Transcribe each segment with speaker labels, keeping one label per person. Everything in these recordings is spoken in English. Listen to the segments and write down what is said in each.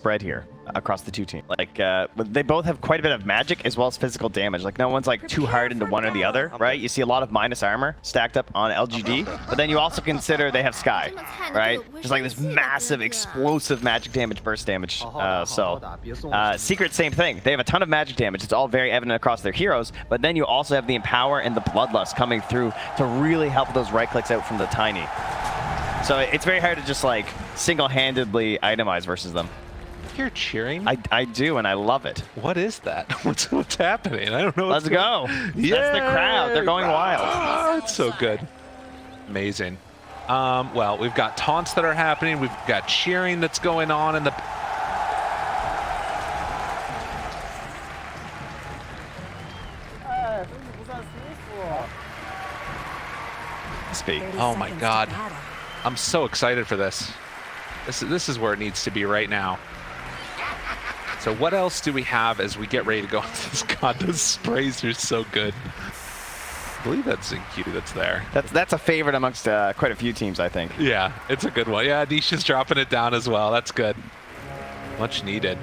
Speaker 1: spread here across the two teams. Like, they both have quite a bit of magic as well as physical damage. Like, no one's like too hard into one or the other, right? You see a lot of minus armor stacked up on LGD, but then you also consider they have Sky, right? Just like this massive, explosive magic damage, burst damage. Secret, same thing. They have a ton of magic damage. It's all very evident across their heroes, but then you also have the Empower and the Bloodlust coming through to really help those right clicks out from the Tiny. So it's very hard to just like single-handedly itemize versus them.
Speaker 2: You're cheering?
Speaker 1: I do, and I love it.
Speaker 2: What is that? What's happening? I don't know.
Speaker 1: Let's go. Yeah. That's the crowd. They're going wild.
Speaker 2: Oh, it's so good. Amazing. Well, we've got taunts that are happening. We've got cheering that's going on in the...
Speaker 1: Speak.
Speaker 2: Oh my God. I'm so excited for this. This is where it needs to be right now. So what else do we have as we get ready to go into this? God, those sprays are so good. I believe that's XinQ that's there.
Speaker 1: That's a favorite amongst quite a few teams, I think.
Speaker 2: Yeah, it's a good one. Yeah, Nisha's dropping it down as well. That's good. Much needed.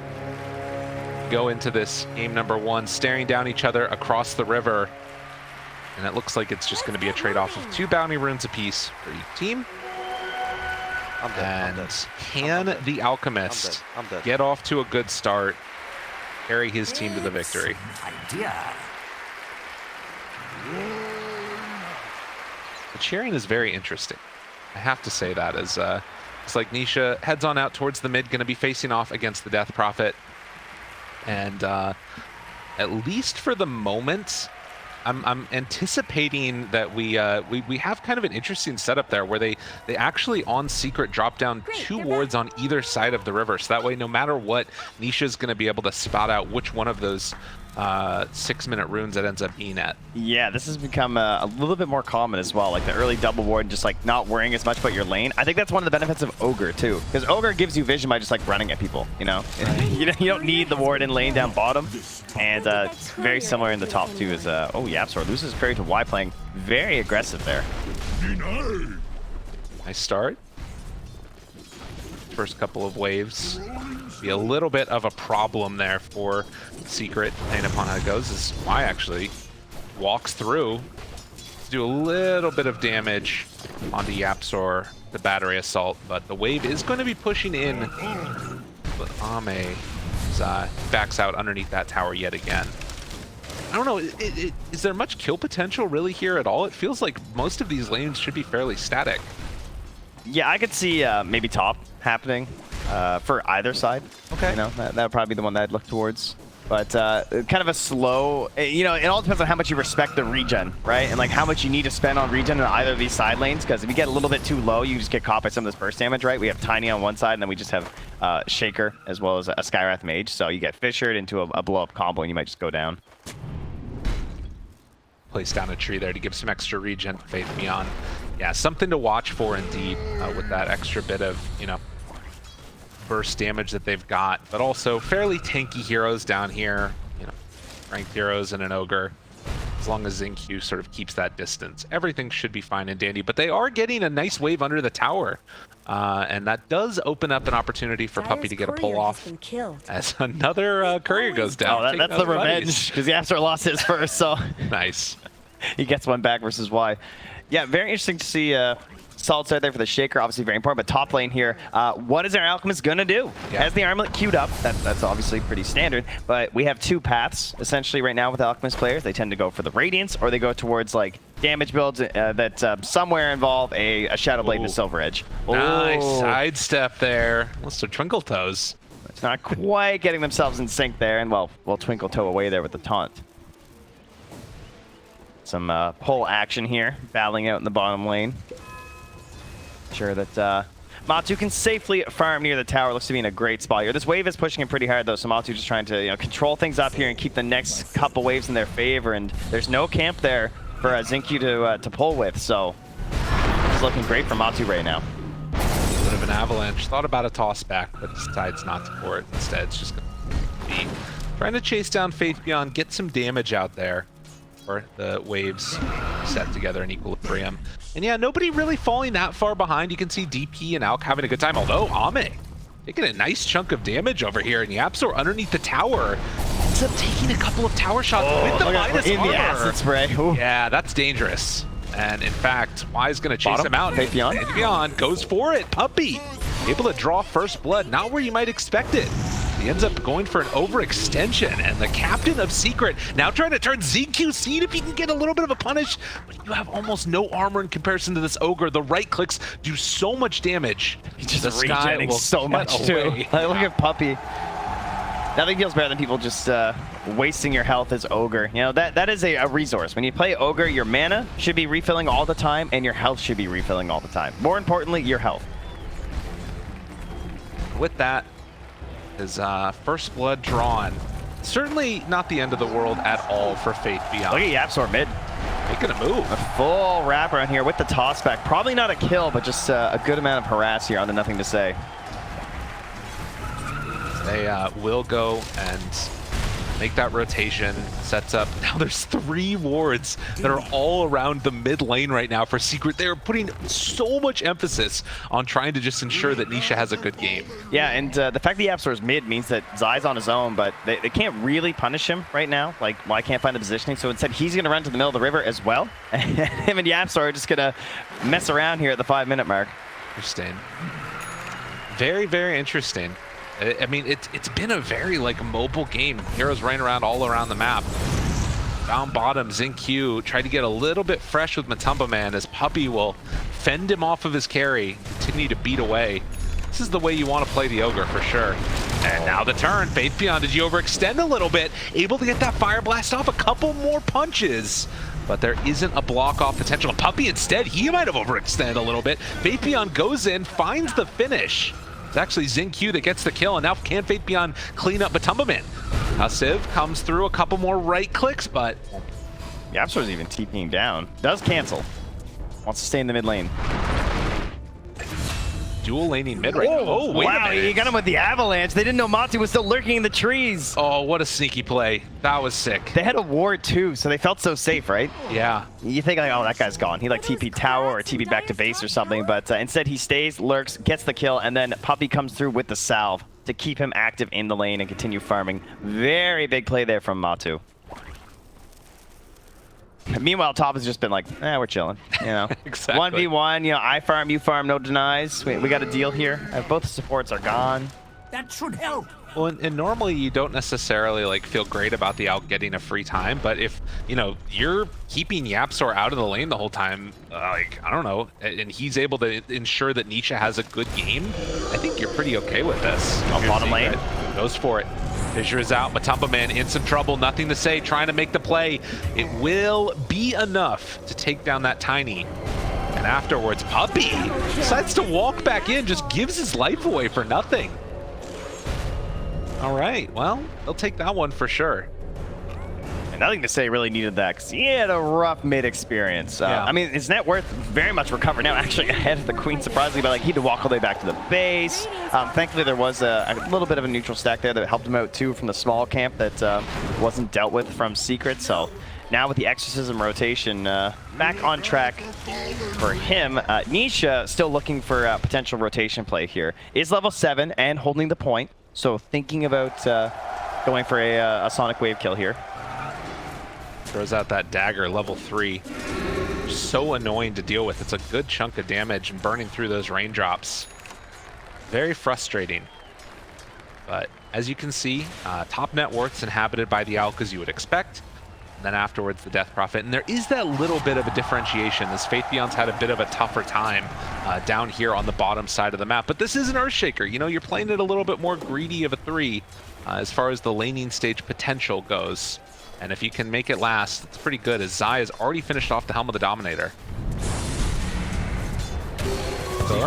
Speaker 2: Go into this game number 1, staring down each other across the river. And it looks like it's just going to be a trade-off of 2 bounty runes apiece for each team. And can the Alchemist get off to a good start, carry his team to the victory? The cheering is very interesting. I have to say that, as it's like Nisha heads on out towards the mid, going to be facing off against the Death Prophet. And at least for the moment, I'm anticipating that we have kind of an interesting setup there where they actually on secret drop down 2 wards on either side of the river. So that way, no matter what, Nisha's going to be able to spot out which one of those 6-minute runes that ends up being at. Yeah, this has become a little bit more common as well. Like the early double ward and just like not worrying as much about your lane. I think that's one of the benefits of Ogre too, because Ogre gives you vision by just like running at people, you know? You don't need the ward in lane down bottom. And it's very similar in the top too as, oh, Yapsor loses parry to Y, playing very aggressive there. Nice start. First couple of waves. Be a little bit of a problem there for Secret, depending upon how it goes, as Y actually walks through to do a little bit of damage onto Yapsor, the battery assault, but the wave is going to be pushing in. But Ame backs out underneath that tower yet again. I don't know, is there much kill potential really here at all? It feels like most of these lanes should be fairly static. Yeah, I could see maybe top happening for either side. Okay. You know, that would probably be the one that I'd look towards. But kind of a slow, you know, it all depends on how much you respect the regen, right? And like how much you need to spend on regen in either of these side lanes, because if you get a little bit too low, you just get caught by some of this burst damage, right? We have Tiny on one side, and then we just have Shaker as well as a Skywrath Mage. So you get fissured into a blow-up combo, and you might just go down. Place down a tree there to give some extra regen to Faith Beyond. Yeah, something to watch for indeed with that extra bit of, you know, burst damage that they've got, but also fairly tanky heroes down here, you know, ranked heroes and an Ogre. As long as XinQ sort of keeps that distance, everything should be fine and dandy. But they are getting a nice wave under the tower, and that does open up an opportunity for Puppey to get a pull off as another courier goes down. Oh, that's the revenge, because Yapsor lost his first, so nice. He gets one back versus Y. Yeah, very interesting to see solid start there for the Shaker, obviously very important, but top lane here, what is our Alchemist gonna do? Yeah. Has the armlet queued up, that's obviously pretty standard, but we have 2 paths essentially right now with Alchemist players. They tend to go for the Radiance, or they go towards like damage builds that somewhere involve a Shadow Blade and a Silver Edge. Nice sidestep there. Mr. Twinkle Toes. It's not quite getting themselves in sync there, and well, Twinkle Toe away there with the taunt. Some pull action here, battling out in the bottom lane. Sure that Matu can safely farm near the tower. Looks to be in a great spot here. This wave is pushing him pretty hard though, so Matu just trying to, you know, control things up here and keep the next couple waves in their favor. And there's no camp there for XinQ to pull with, so it's looking great for Matu right now. A bit of an avalanche. Thought about a toss back, but decides not to pour it. Instead, it's just going to be trying to chase down Faith Beyond, get some damage out there. The waves set together in equilibrium. And yeah, nobody really falling that far behind. You can see DP and Alk having a good time, although Ame taking a nice chunk of damage over here, and YapzOr underneath the tower ends up taking a couple of tower shots with the minus
Speaker 1: in
Speaker 2: armor.
Speaker 1: the acid spray. Ooh.
Speaker 2: Yeah, that's dangerous. And in fact, Y's going to chase him out.
Speaker 1: Faithion
Speaker 2: goes for it. Puppey able to draw first blood, not where you might expect it. He ends up going for an overextension, and the captain of Secret now trying to turn XinQ, see if he can get a little bit of a punish, but you have almost no armor in comparison to this ogre. The right clicks do so much damage.
Speaker 1: He's just regenerating so much too. Like, look at Puppey. Nothing feels better than people just wasting your health as ogre. You know, that is a resource. When you play ogre, your mana should be refilling all the time, and your health should be refilling all the time. More importantly, your health.
Speaker 2: With that, his first blood drawn. Certainly not the end of the world at all for Faithion.
Speaker 1: Look at YapzOr mid.
Speaker 2: Making a move.
Speaker 1: A full wrap around here with the toss back. Probably not a kill, but just a good amount of harass here on the nothing to say.
Speaker 2: They will go and make that rotation, sets up. Now there's 3 wards that are all around the mid lane right now for Secret. They're putting so much emphasis on trying to just ensure that Nisha has a good game.
Speaker 1: Yeah, and the fact that YapzOr is mid means that Zai's on his own, but they can't really punish him right now. Like, well, I can't find the positioning, so instead he's going to run to the middle of the river as well. And him and YapzOr are just going to mess around here at the 5-minute mark.
Speaker 2: Interesting. Very, very interesting. I mean, it's been a very, like, mobile game. Heroes running around all around the map. Down bottom, XinQ tried to get a little bit fresh with MATUMBAMAN as Puppey will fend him off of his carry, continue to beat away. This is the way you want to play the ogre for sure. And now the turn. Faithion, did you overextend a little bit? Able to get that fire blast off, a couple more punches. But there isn't a block off potential. Puppey instead, he might have overextended a little bit. Faithion goes in, finds the finish. It's actually XinQ that gets the kill, and now can Faithion clean up MATUMBAMAN? Civ comes through, a couple more right clicks, but
Speaker 1: YapzOr's even TPing down. Does cancel. Wants to stay in the mid lane.
Speaker 2: Dual laning mid right now. Oh, wait
Speaker 1: wow,
Speaker 2: a minute.
Speaker 1: he got him with the avalanche. They didn't know Matu was still lurking in the trees.
Speaker 2: Oh, what a sneaky play. That was sick.
Speaker 1: They had a ward too, so they felt so safe, right?
Speaker 2: Yeah.
Speaker 1: You think like, oh, that guy's gone. He like TP tower or TP back to base or something, but instead he stays, lurks, gets the kill, and then Puppey comes through with the salve to keep him active in the lane and continue farming. Very big play there from Matu. Meanwhile, Top has just been like, we're chilling, you know.
Speaker 2: Exactly.
Speaker 1: 1v1, you know, I farm, you farm, no denies. We got a deal here. Both the supports are gone.
Speaker 3: That should help.
Speaker 2: Well, and normally you don't necessarily like feel great about the Alch getting a free time, but if, you know, you're keeping YapzOr out of the lane the whole time, like, I don't know, and he's able to ensure that Nisha has a good game, I think you're pretty okay with this.
Speaker 1: Bottom lane.
Speaker 2: Goes for it. Fissure is out. MATUMBAMAN in some trouble. Nothing to say. Trying to make the play. It will be enough to take down that Tiny. And afterwards, Puppey decides to walk back in. Just gives his life away for nothing. All right. Well, they'll take that one for sure.
Speaker 1: And nothing to say really needed that because he had a rough mid experience.
Speaker 2: Yeah.
Speaker 1: I mean, his net worth very much recovered now, actually ahead of the Queen, surprisingly, but like he had to walk all the way back to the base. Thankfully, there was a little bit of a neutral stack there that helped him out too from the small camp that wasn't dealt with from Secret. So now with the Exorcism rotation back on track for him, Nisha still looking for potential rotation play here. Is level 7 and holding the point. So thinking about going for a Sonic Wave kill here.
Speaker 2: Throws out that dagger, level 3. So annoying to deal with. It's a good chunk of damage and burning through those raindrops. Very frustrating. But as you can see, top net worth's inhabited by the Alch as you would expect. And then afterwards, the Death Prophet. And there is that little bit of a differentiation as Faithion's had a bit of a tougher time down here on the bottom side of the map. But this is an Earthshaker. You know, you're playing it a little bit more greedy of a 3 as far as the laning stage potential goes. And if you can make it last, it's pretty good as Zai has already finished off the Helm of the Dominator.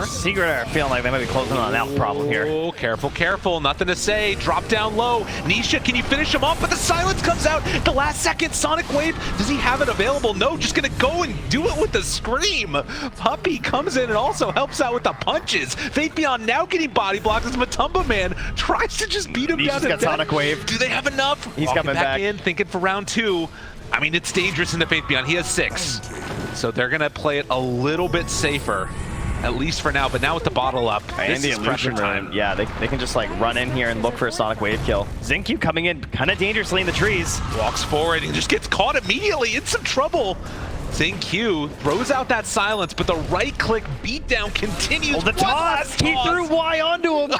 Speaker 1: Secret are feeling like they might be closing on an Alch problem here.
Speaker 2: Oh, careful, careful. Nothing to say. Drop down low. Nisha, can you finish him off? But the silence comes out at the last second. Sonic Wave, does he have it available? No, just going to go and do it with the scream. Puppey comes in and also helps out with the punches. Faithion now getting body blocked as MATUMBAMAN tries to just beat him down to death.
Speaker 1: Sonic Wave.
Speaker 2: Do they have enough?
Speaker 1: He's coming back
Speaker 2: in, thinking for round 2. I mean, it's dangerous into Faithion. He has 6. So they're going to play it a little bit safer. at least for now. But now with the bottle up,
Speaker 1: And
Speaker 2: this
Speaker 1: the
Speaker 2: is pressure
Speaker 1: illusion
Speaker 2: time.
Speaker 1: room. Yeah, they can just like run in here and look for a Sonic Wave kill. XinQ coming in kind of dangerously in the trees.
Speaker 2: Walks forward and just gets caught immediately in some trouble. XinQ throws out that silence, but the right-click beatdown continues.
Speaker 1: Oh, the toss! He threw Y onto him!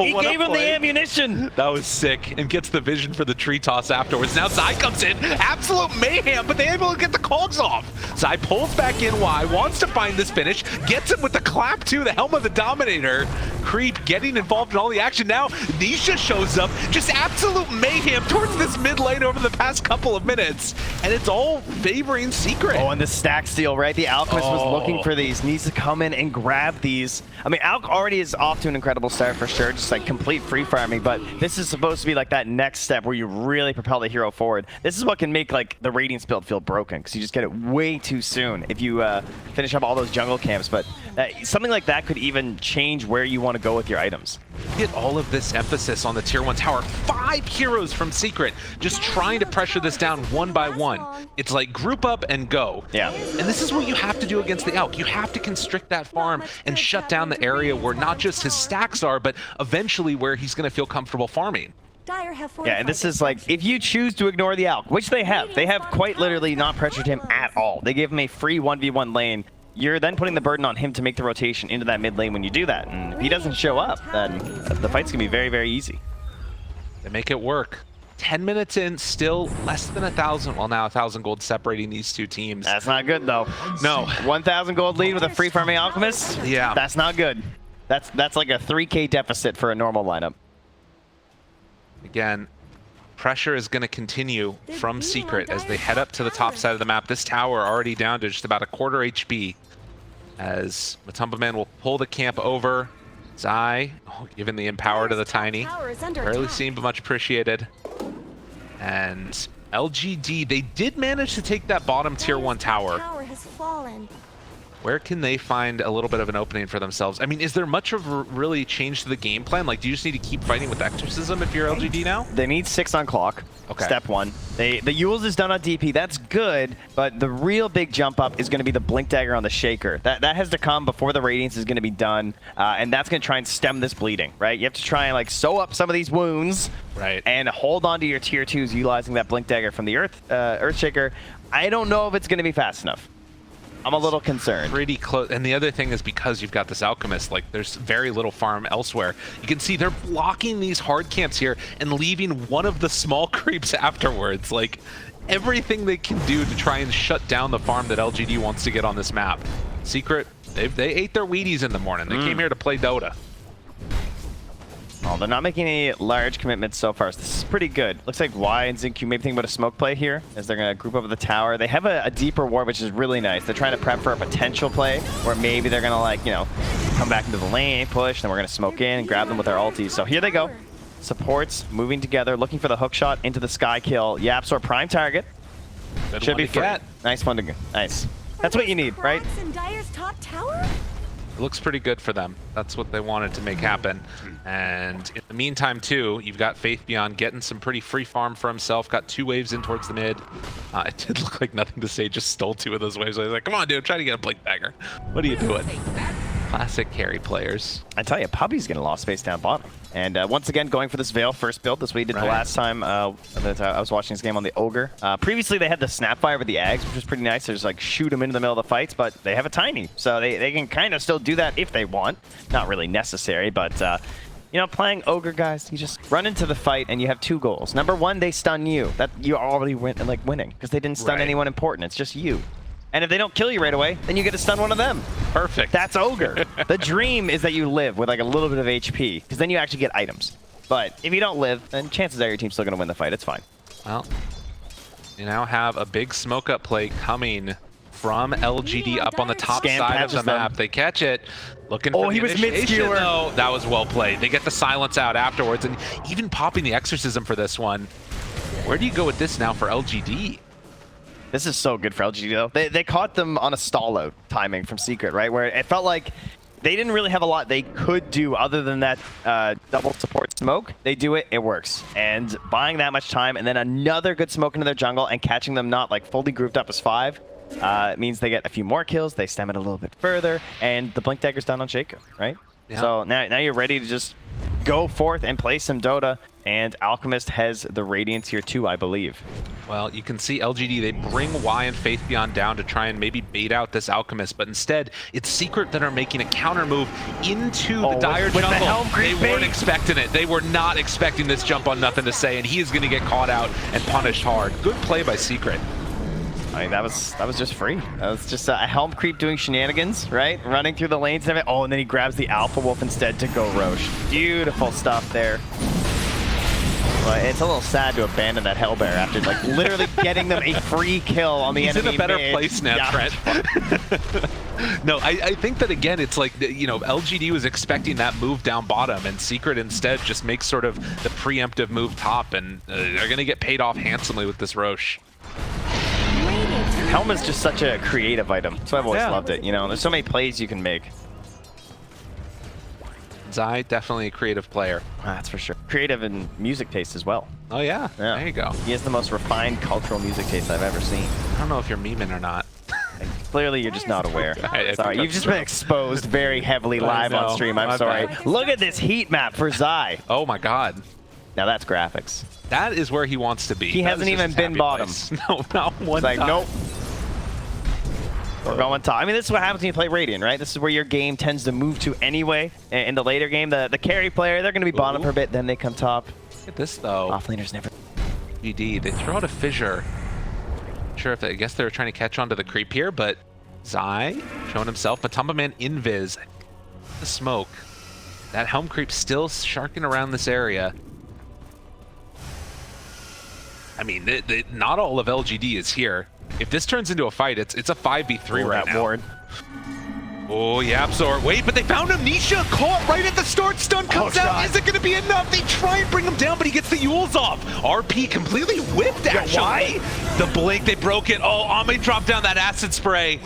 Speaker 1: He
Speaker 2: What a
Speaker 1: gave him the
Speaker 2: play.
Speaker 1: ammunition!
Speaker 2: That was sick, and gets the vision for the tree toss afterwards. Now Zai comes in, absolute mayhem, but they're able to get the cogs off. Zai pulls back in Y, wants to find this finish, gets him with the clap too, the Helm of the Dominator. Creep getting involved in all the action. Now Nisha shows up, just absolute mayhem towards this mid lane over the past couple of minutes, and it's all favoring Secret.
Speaker 1: Oh, and the stack steal, right? The Alchemist was looking for these, needs to come in and grab these. I mean, Alch already is off to an incredible start for sure, just like complete free farming, but this is supposed to be like that next step where you really propel the hero forward. This is what can make like the Radiance build feel broken, because you just get it way too soon if you finish up all those jungle camps, but something like that could even change where you want to go with your items.
Speaker 2: Get all of this emphasis on the tier 1 tower. 5 heroes from Secret just trying to pressure this down one by one. It's like group up and go.
Speaker 1: Yeah.
Speaker 2: And this is what you have to do against the Elk. You have to constrict that farm and shut down the area where not just his stacks are, but eventually where he's going to feel comfortable farming.
Speaker 1: Yeah, and this is like, if you choose to ignore the Alch, which they have quite literally not pressured him at all. They gave him a free 1v1 lane. You're then putting the burden on him to make the rotation into that mid lane when you do that. And if he doesn't show up, then the fight's gonna be very, very easy.
Speaker 2: They make it work. 10 minutes in, still less than 1,000. Well, now 1,000 gold separating these two teams.
Speaker 1: That's not good though.
Speaker 2: No.
Speaker 1: 1,000 gold lead with a free farming Alchemist?
Speaker 2: Yeah.
Speaker 1: That's not good. That's like a 3K deficit for a normal lineup.
Speaker 2: Again, pressure is going to continue from Secret as they head up to the top side of the map. This tower already down to just about a quarter HP as MATUMBAMAN will pull the camp over. Zai, giving the empower to the Tiny. Rarely seen, but much appreciated. And LGD, they did manage to take that bottom tier 1 tower. Where can they find a little bit of an opening for themselves? I mean, is there much of a really change to the game plan? Like, do you just need to keep fighting with Exorcism if you're LGD now?
Speaker 1: They need 6 on clock.
Speaker 2: Okay.
Speaker 1: Step 1. The Yules is done on DP. That's good, but the real big jump up is going to be the Blink Dagger on the Shaker. That has to come before the Radiance is going to be done, and that's going to try and stem this bleeding, right? You have to try and like sew up some of these wounds,
Speaker 2: right,
Speaker 1: and hold on to your tier 2s utilizing that Blink Dagger from the Earthshaker. I don't know if it's going to be fast enough. I'm a little concerned.
Speaker 2: Pretty close. And the other thing is because you've got this Alchemist, like there's very little farm elsewhere. You can see they're blocking these hard camps here and leaving one of the small creeps afterwards. Like everything they can do to try and shut down the farm that LGD wants to get on this map. Secret, they ate their Wheaties in the morning. They came here to play Dota.
Speaker 1: Oh, they're not making any large commitments so far, so this is pretty good. Looks like Y and XinQ maybe thinking about a smoke play here, as they're going to group over the tower. They have a deeper ward, which is really nice. They're trying to prep for a potential play, where maybe they're going to, like, you know, come back into the lane, push, then we're going to smoke in and grab them with their ultis. So here they go. Supports moving together, looking for the hook shot into the sky kill. Yapsor prime target.
Speaker 2: Good
Speaker 1: Should
Speaker 2: one
Speaker 1: be
Speaker 2: to
Speaker 1: free.
Speaker 2: get.
Speaker 1: Nice one to get. Nice. That's what you need, right?
Speaker 2: It looks pretty good for them. That's what they wanted to make happen. And in the meantime, too, you've got Faith Beyond getting some pretty free farm for himself. Got 2 waves in towards the mid. It did look like Nothing to Say just stole 2 of those waves. I was like, come on, dude, try to get a Blink Dagger. What are you doing? Classic carry players.
Speaker 1: I tell you, Puppey's getting a lot of space down bottom. And once again, going for this Veil first build. This is what he did the last time that I was watching this game on the Ogre. Previously, they had the Snapfire with the Ags, which was pretty nice. They just like shoot them into the middle of the fights, but they have a Tiny. So they can kind of still do that if they want. Not really necessary, but you know, playing Ogre, guys, you just run into the fight and you have 2 goals. Number 1, they stun you. That you're already winning because they didn't stun anyone important. It's just you. And if they don't kill you right away, then you get to stun one of them.
Speaker 2: Perfect.
Speaker 1: That's Ogre. The dream is that you live with like a little bit of HP, because then you actually get items. But if you don't live, then chances are your team's still going to win the fight. It's fine.
Speaker 2: Well, you now have a big smoke up play coming from LGD up on the top side of the map. They catch it. Looking for
Speaker 1: he
Speaker 2: the
Speaker 1: was
Speaker 2: initiation,
Speaker 1: mid-skewer.
Speaker 2: though. That was well played. They get the silence out afterwards, and even popping the Exorcism for this one. Where do you go with this now for LGD?
Speaker 1: This is so good for LGD, though. They caught them on a stall-out timing from Secret, right? Where it felt like they didn't really have a lot they could do other than that double support smoke. They do it, it works. And buying that much time and then another good smoke into their jungle and catching them not like fully grouped up as 5, It means they get a few more kills, they stem it a little bit further, and the Blink Dagger's down on XinQ, right?
Speaker 2: Yeah.
Speaker 1: So now you're ready to just go forth and play some Dota, and Alchemist has the Radiance here too, I believe.
Speaker 2: Well, you can see LGD, they bring Y and Faith Beyond down to try and maybe bait out this Alchemist, but instead, it's Secret that are making a counter move into the dire
Speaker 1: with the
Speaker 2: jungle.
Speaker 1: Helm Creep
Speaker 2: They weren't
Speaker 1: bait.
Speaker 2: expecting it. They were not expecting this jump on Nothing to Say, and he is going to get caught out and punished hard. Good play by Secret.
Speaker 1: I mean, that was just free. That was just a Helm Creep doing shenanigans, right? Running through the lanes and everything. Oh, and then he grabs the Alpha Wolf instead to go Roche. Beautiful stuff there. But it's a little sad to abandon that Hellbear after like literally getting them a free kill on the enemy.
Speaker 2: He's in a better
Speaker 1: mid.
Speaker 2: place now,
Speaker 1: Yeah.
Speaker 2: Trent. No, I think that again, it's like, you know, LGD was expecting that move down bottom, and Secret instead just makes sort of the preemptive move top, and they're going to get paid off handsomely with this Roche.
Speaker 1: Helm is just such a creative item, so I've always loved it. You know, there's so many plays you can make.
Speaker 2: Zai, definitely a creative player.
Speaker 1: That's for sure. Creative in music taste as well.
Speaker 2: Oh yeah, there you go.
Speaker 1: He has the most refined cultural music taste I've ever seen.
Speaker 2: I don't know if you're memeing or not.
Speaker 1: And clearly, you're just not aware.
Speaker 2: I
Speaker 1: Sorry,
Speaker 2: think
Speaker 1: you've just
Speaker 2: that's
Speaker 1: been exposed very heavily live
Speaker 2: know.
Speaker 1: on stream. I'm
Speaker 2: My
Speaker 1: sorry.
Speaker 2: bad.
Speaker 1: Look at this heat map for Zai.
Speaker 2: Oh my god.
Speaker 1: Now that's graphics.
Speaker 2: That is where he wants to be.
Speaker 1: He
Speaker 2: That
Speaker 1: hasn't
Speaker 2: is just
Speaker 1: even
Speaker 2: his
Speaker 1: been
Speaker 2: happy
Speaker 1: bottom.
Speaker 2: place. No, not one
Speaker 1: It's like,
Speaker 2: time.
Speaker 1: nope. We're going top. I mean, this is what happens when you play Radiant, right? This is where your game tends to move to anyway. In the later game, the carry player, they're going to be bottom for a bit, then they come top.
Speaker 2: Look at this though.
Speaker 1: Offlaners never.
Speaker 2: GD, they throw out a fissure. Sure, if I guess they were trying to catch on to the creep here, but Zai showing himself. MATUMBAMAN invis. The smoke. That Helm Creep still sharking around this area. I mean, not all of LGD is here. If this turns into a fight, it's a 5v3 right now.
Speaker 1: Ward.
Speaker 2: Oh, Yapzor. Wait, but they found him. Nisha caught right at the start. Stun comes out. Is it going to be enough? They try and bring him down, but he gets the Yules off. RP completely whipped, actually.
Speaker 1: Why?
Speaker 2: The blink, they broke it. Oh, Ame dropped down that acid spray.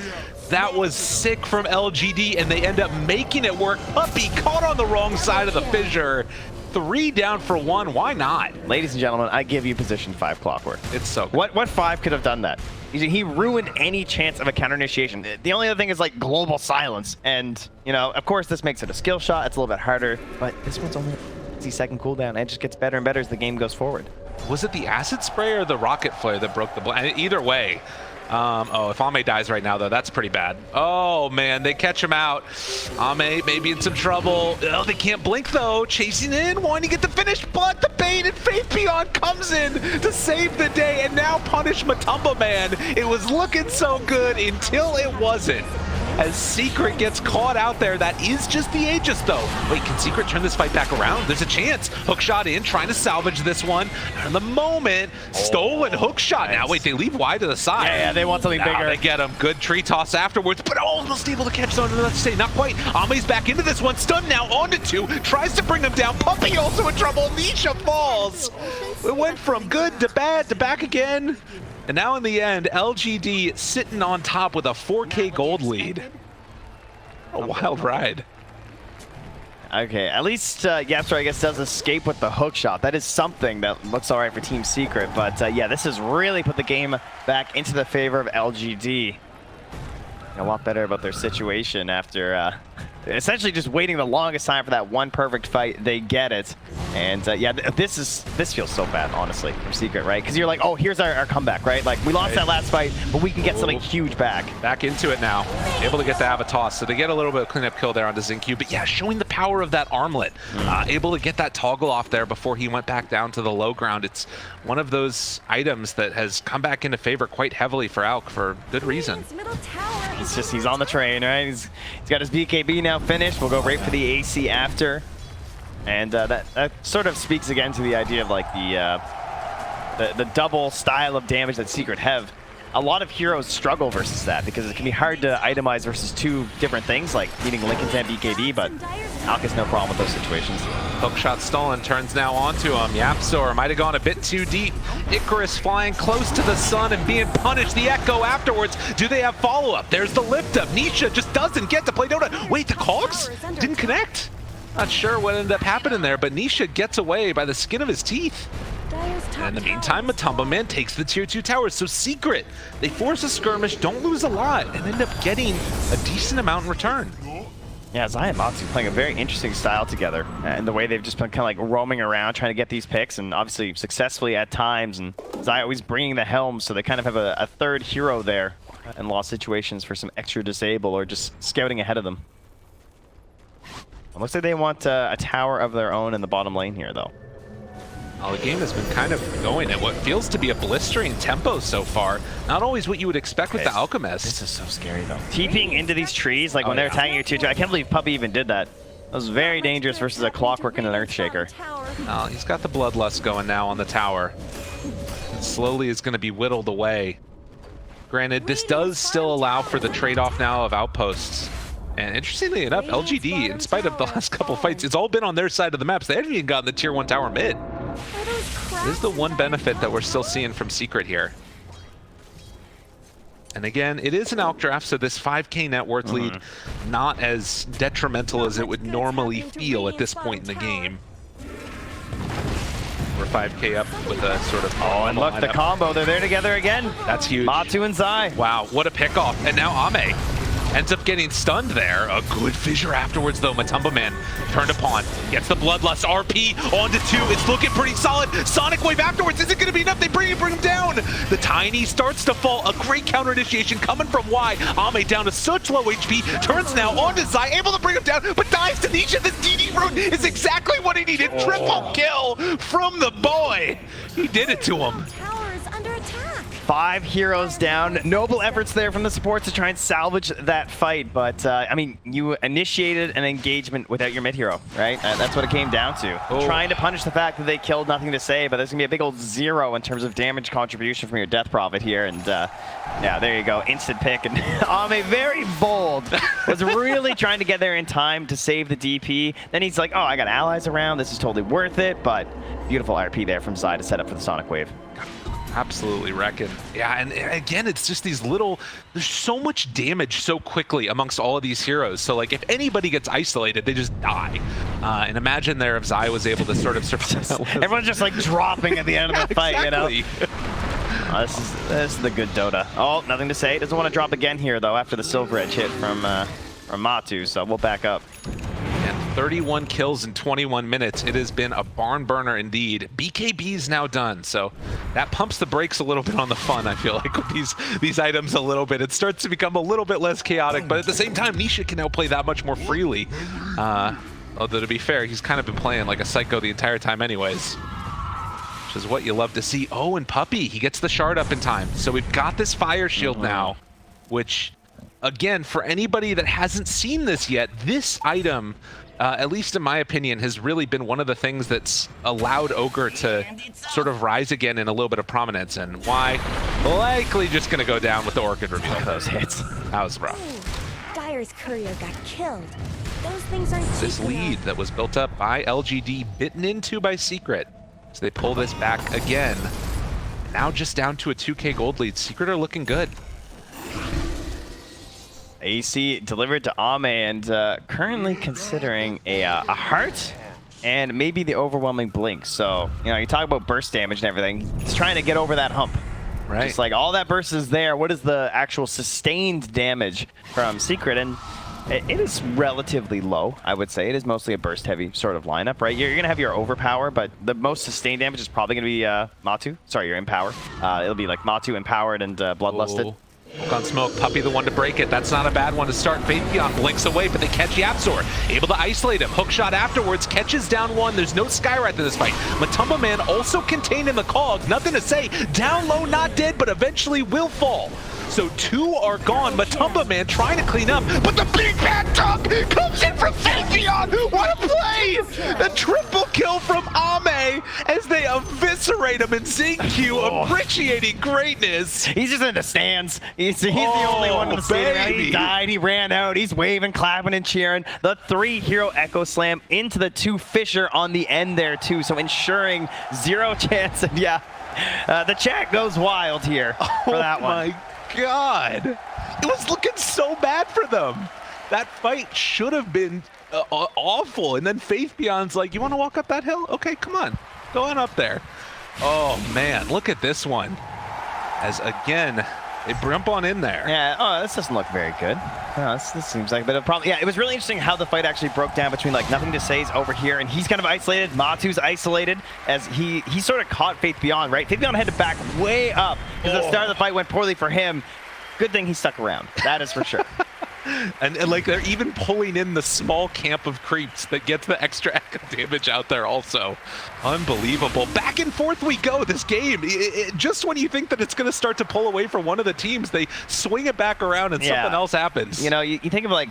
Speaker 2: That was sick from LGD, and they end up making it work. Puppey caught on the wrong side of the fissure. 3 down for 1. Why not?
Speaker 1: Ladies and gentlemen, I give you position 5 Clockwork.
Speaker 2: It's so good.
Speaker 1: What 5 could have done that? He ruined any chance of a counter initiation. The only other thing is like global silence. And, you know, of course this makes it a skill shot. It's a little bit harder, but this one's only a 60-second cooldown. And it just gets better and better as the game goes forward.
Speaker 2: Was it the acid spray or the rocket flare that broke the blink? Either way. Oh, if Ame dies right now, though, that's pretty bad. Oh, man, they catch him out. Ame maybe in some trouble. Oh, they can't blink, though. Chasing in, wanting to get the finish, but the bait and Faith Beyond comes in to save the day and now punish MATUMBAMAN. It was looking so good until it wasn't. As Secret gets caught out there, that is just the Aegis, though. Wait, can Secret turn this fight back around? There's a chance. Hookshot in, trying to salvage this one. And the moment, stolen hookshot.
Speaker 1: Nice.
Speaker 2: Now, wait, they leave wide to the side.
Speaker 1: Yeah, they want something bigger.
Speaker 2: They get him. Good tree toss afterwards, but almost able to catch someone. Let's say not quite. Ame's back into this one. Stunned now onto 2. Tries to bring him down. Puppey also in trouble. Nisha falls. It went from good to bad to back again. And now in the end, LGD sitting on top with a 4K gold lead. A wild ride.
Speaker 1: Okay, at least Yapzor, I guess, does escape with the hook shot. That is something that looks all right for Team Secret. But yeah, this has really put the game back into the favor of LGD. A lot better about their situation after essentially just waiting the longest time for that one perfect fight. They get it. And yeah, this feels so bad, honestly, from Secret, right? Because you're like, oh, here's our comeback, right? Like, we lost that last fight, but we can get something huge back.
Speaker 2: Back into it now. Able to get the Avatos. So they get a little bit of cleanup kill there onto XinQ. But yeah, showing the power of that armlet. Able to get that toggle off there before he went back down to the low ground. It's one of those items that has come back into favor quite heavily for Alk for good reason.
Speaker 1: He's on the train, right? He's got his BKB now finished. We'll go right for the AC after. And that sort of speaks again to the idea of like the double style of damage that Secret have. A lot of heroes struggle versus that because it can be hard to itemize versus 2 different things like needing Lincoln's and BKB, but Alk has no problem with those situations.
Speaker 2: Hookshot stolen, turns now onto him. Yapzor might have gone a bit too deep. Icarus flying close to the sun and being punished. The Echo afterwards. Do they have follow-up? There's the lift up. Nisha just doesn't get to play Dota. Wait, the cogs didn't connect? Not sure what ended up happening there, but Nisha gets away by the skin of his teeth. And in the meantime, MATUMBAMAN takes the tier 2 towers. So Secret, they force a skirmish, don't lose a lot, and end up getting a decent amount in return.
Speaker 1: Yeah, Zai and Matsu playing a very interesting style together, and the way they've just been kind of like roaming around trying to get these picks, and obviously successfully at times, and Zai always bringing the helm, so they kind of have a third hero there in lost situations for some extra disable or just scouting ahead of them. It looks like they want a tower of their own in the bottom lane here, though.
Speaker 2: Well, the game has been kind of going at what feels to be a blistering tempo so far. Not always what you would expect with the Alchemist.
Speaker 1: This is so scary, though. TPing into these trees, like when they're attacking your tier 2. I can't believe Puppey even did that. That was very dangerous versus a Clockwork and an Earthshaker.
Speaker 2: He's got the Bloodlust going now on the tower. And slowly is going to be whittled away. Granted, this does still allow for the trade-off now of outposts. And interestingly enough, LGD, in spite of the last couple fights, it's all been on their side of the maps. They haven't even gotten the tier 1 tower mid. This is the one benefit that we're still seeing from Secret here. And again, it is an Alch draft, so this 5k net worth lead not as detrimental as it would normally feel at this point in the game. We're 5k up with a sort of...
Speaker 1: Oh, and look, the combo, they're there together again.
Speaker 2: That's huge.
Speaker 1: Matu and Zai.
Speaker 2: Wow, what a pickoff. And now Ame ends up getting stunned there. A good fissure afterwards, though. MATUMBAMAN turned upon. Gets the Bloodlust. RP onto 2. It's looking pretty solid. Sonic Wave afterwards. Is it going to be enough? They bring him down. The Tiny starts to fall. A great counter initiation coming from Y. Ame down to such low HP. Turns now onto Zai. Able to bring him down, but dives to Nisha. This DD route is exactly what he needed. Triple kill from the boy. He did it to him.
Speaker 1: 5 heroes down. Noble efforts there from the supports to try and salvage that fight, but I mean, you initiated an engagement without your mid hero, right? That's what it came down to. Trying to punish the fact that they killed, nothing to say, but there's gonna be a big old 0 in terms of damage contribution from your Death Prophet here, and yeah, there you go, instant pick. And Ame, very bold, was really trying to get there in time to save the DP. Then he's like, oh, I got allies around, this is totally worth it, but beautiful RP there from Zai to set up for the Sonic Wave.
Speaker 2: Absolutely wrecking. Yeah, and again, it's just these little, there's so much damage so quickly amongst all of these heroes. So like if anybody gets isolated, they just die. And imagine there if Zai was able to sort of survive.
Speaker 1: Everyone's just like dropping at the end of the fight,
Speaker 2: exactly.
Speaker 1: You know? This is the good Dota. Oh, nothing to say. Doesn't want to drop again here though after the Silver Edge hit from Matu, so we'll back up.
Speaker 2: 31 kills in 21 minutes. It has been a barn burner indeed. BKB is now done, so that pumps the brakes a little bit on the fun, I feel like, with these items a little bit. It starts to become a little bit less chaotic, but at the same time, Nisha can now play that much more freely. Although, to be fair, he's kind of been playing like a psycho the entire time anyways, which is what you love to see. Oh, and Puppey, he gets the shard up in time. So we've got this fire shield now, which, again, for anybody that hasn't seen this yet, this item, at least in my opinion, has really been one of the things that's allowed Ogre to sort of rise again in a little bit of prominence. And why? Likely just going to go down with the Orchid reveal.
Speaker 1: Those hits.
Speaker 2: That was rough.
Speaker 3: Dyer's courier got killed. Those things aren't
Speaker 2: This lead that was built up by LGD, bitten into by Secret. So they pull this back again. Now just down to a 2k gold lead. Secret are looking good.
Speaker 1: AC delivered to Ame, and currently considering a heart and maybe the overwhelming blink. So, you know, you talk about burst damage and everything. He's trying to get over that hump.
Speaker 2: Right.
Speaker 1: Just like all that burst is there. What is the actual sustained damage from Secret? And it is relatively low, I would say. It is mostly a burst heavy sort of lineup, right? You're going to have your overpower, but the most sustained damage is probably going to be Matu. Sorry, your empower. It'll be like Matu empowered and bloodlusted.
Speaker 2: Hook on smoke, Puppey the one to break it. That's not a bad one to start. Faithion blinks away, but they catch Yapzor. Able to isolate him. Hook shot afterwards, catches down one. There's no Skywrath in this fight. MATUMBAMAN also contained in the cog. Nothing to say. Down low, not dead, but eventually will fall. So 2 are gone. MATUMBAMAN trying to clean up, but the big bad duck comes in from Faithion. What a play! The triple kill from Ame as they eviscerate him in XinQ, appreciating greatness.
Speaker 1: He's just in the stands. He's the only one in the stadium. He died, he ran out, he's waving, clapping, and cheering. The 3-hero Echo Slam into the 2 Fissure on the end there too, so ensuring 0 chance. And yeah, the chat goes wild here for that one.
Speaker 2: Oh my God. It was looking so bad for them. That fight should have been awful. And then Faithbeyond's like, you want to walk up that hill? Okay, come on. Go on up there. Oh man, look at this one. As again, they bump on in there.
Speaker 1: Yeah, oh, this doesn't look very good. Oh, this seems like a bit of a problem. Yeah, it was really interesting how the fight actually broke down between like Nothing to Say's over here, and he's kind of isolated. Matu's isolated as he sort of caught Faith Beyond, right? Faith Beyond had to back way up because the start of the fight went poorly for him. Good thing he stuck around. That is for sure.
Speaker 2: And like they're even pulling in the small camp of creeps that gets the extra damage out there also. Unbelievable. Back and forth we go this game. Just when you think that it's going to start to pull away from one of the teams, they swing it back around and something else happens.
Speaker 1: You know, you think of like,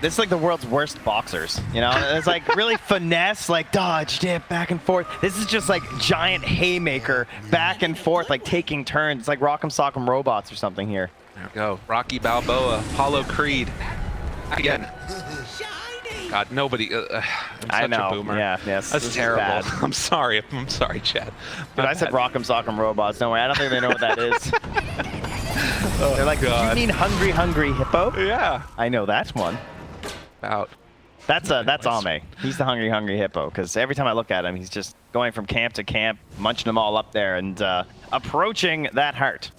Speaker 1: this is like the world's worst boxers, you know? It's like really finesse, like dodge, dip, back and forth. This is just like giant haymaker, back and forth, like taking turns. It's like Rock'em Sock'em Robots or something here.
Speaker 2: There we go. Rocky Balboa, Apollo Creed. Again. God, nobody. I'm such a boomer.
Speaker 1: Yeah, yes.
Speaker 2: That's terrible. I'm sorry. I'm sorry, Chad.
Speaker 1: Dude, I said Rock'em Sock'em Robots. Don't worry, I don't think they know what that is. They're like, do you mean Hungry Hungry Hippo?
Speaker 2: Yeah.
Speaker 1: I know that one.
Speaker 2: About.
Speaker 1: That's Ame. He's the Hungry Hungry Hippo, because every time I look at him, he's just going from camp to camp, munching them all up there, and approaching that heart.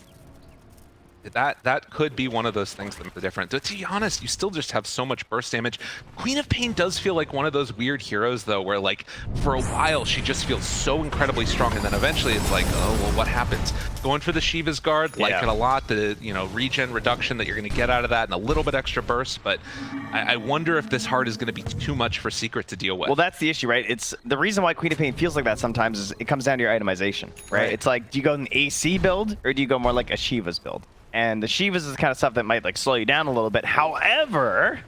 Speaker 2: That could be one of those things that's different. But to be honest, you still just have so much burst damage. Queen of Pain does feel like one of those weird heroes, though, where like for a while she just feels so incredibly strong, and then eventually it's like, oh well, what happens? Going for the Shiva's Guard, like it a lot. The regen reduction that you're going to get out of that, and a little bit extra burst. But I wonder if this heart is going to be too much for Secret to deal with.
Speaker 1: Well, that's the issue, right? It's the reason why Queen of Pain feels like that sometimes is it comes down to your itemization, right? It's like, do you go an AC build or do you go more like a Shiva's build? And the Shivas is the kind of stuff that might like slow you down a little bit. However,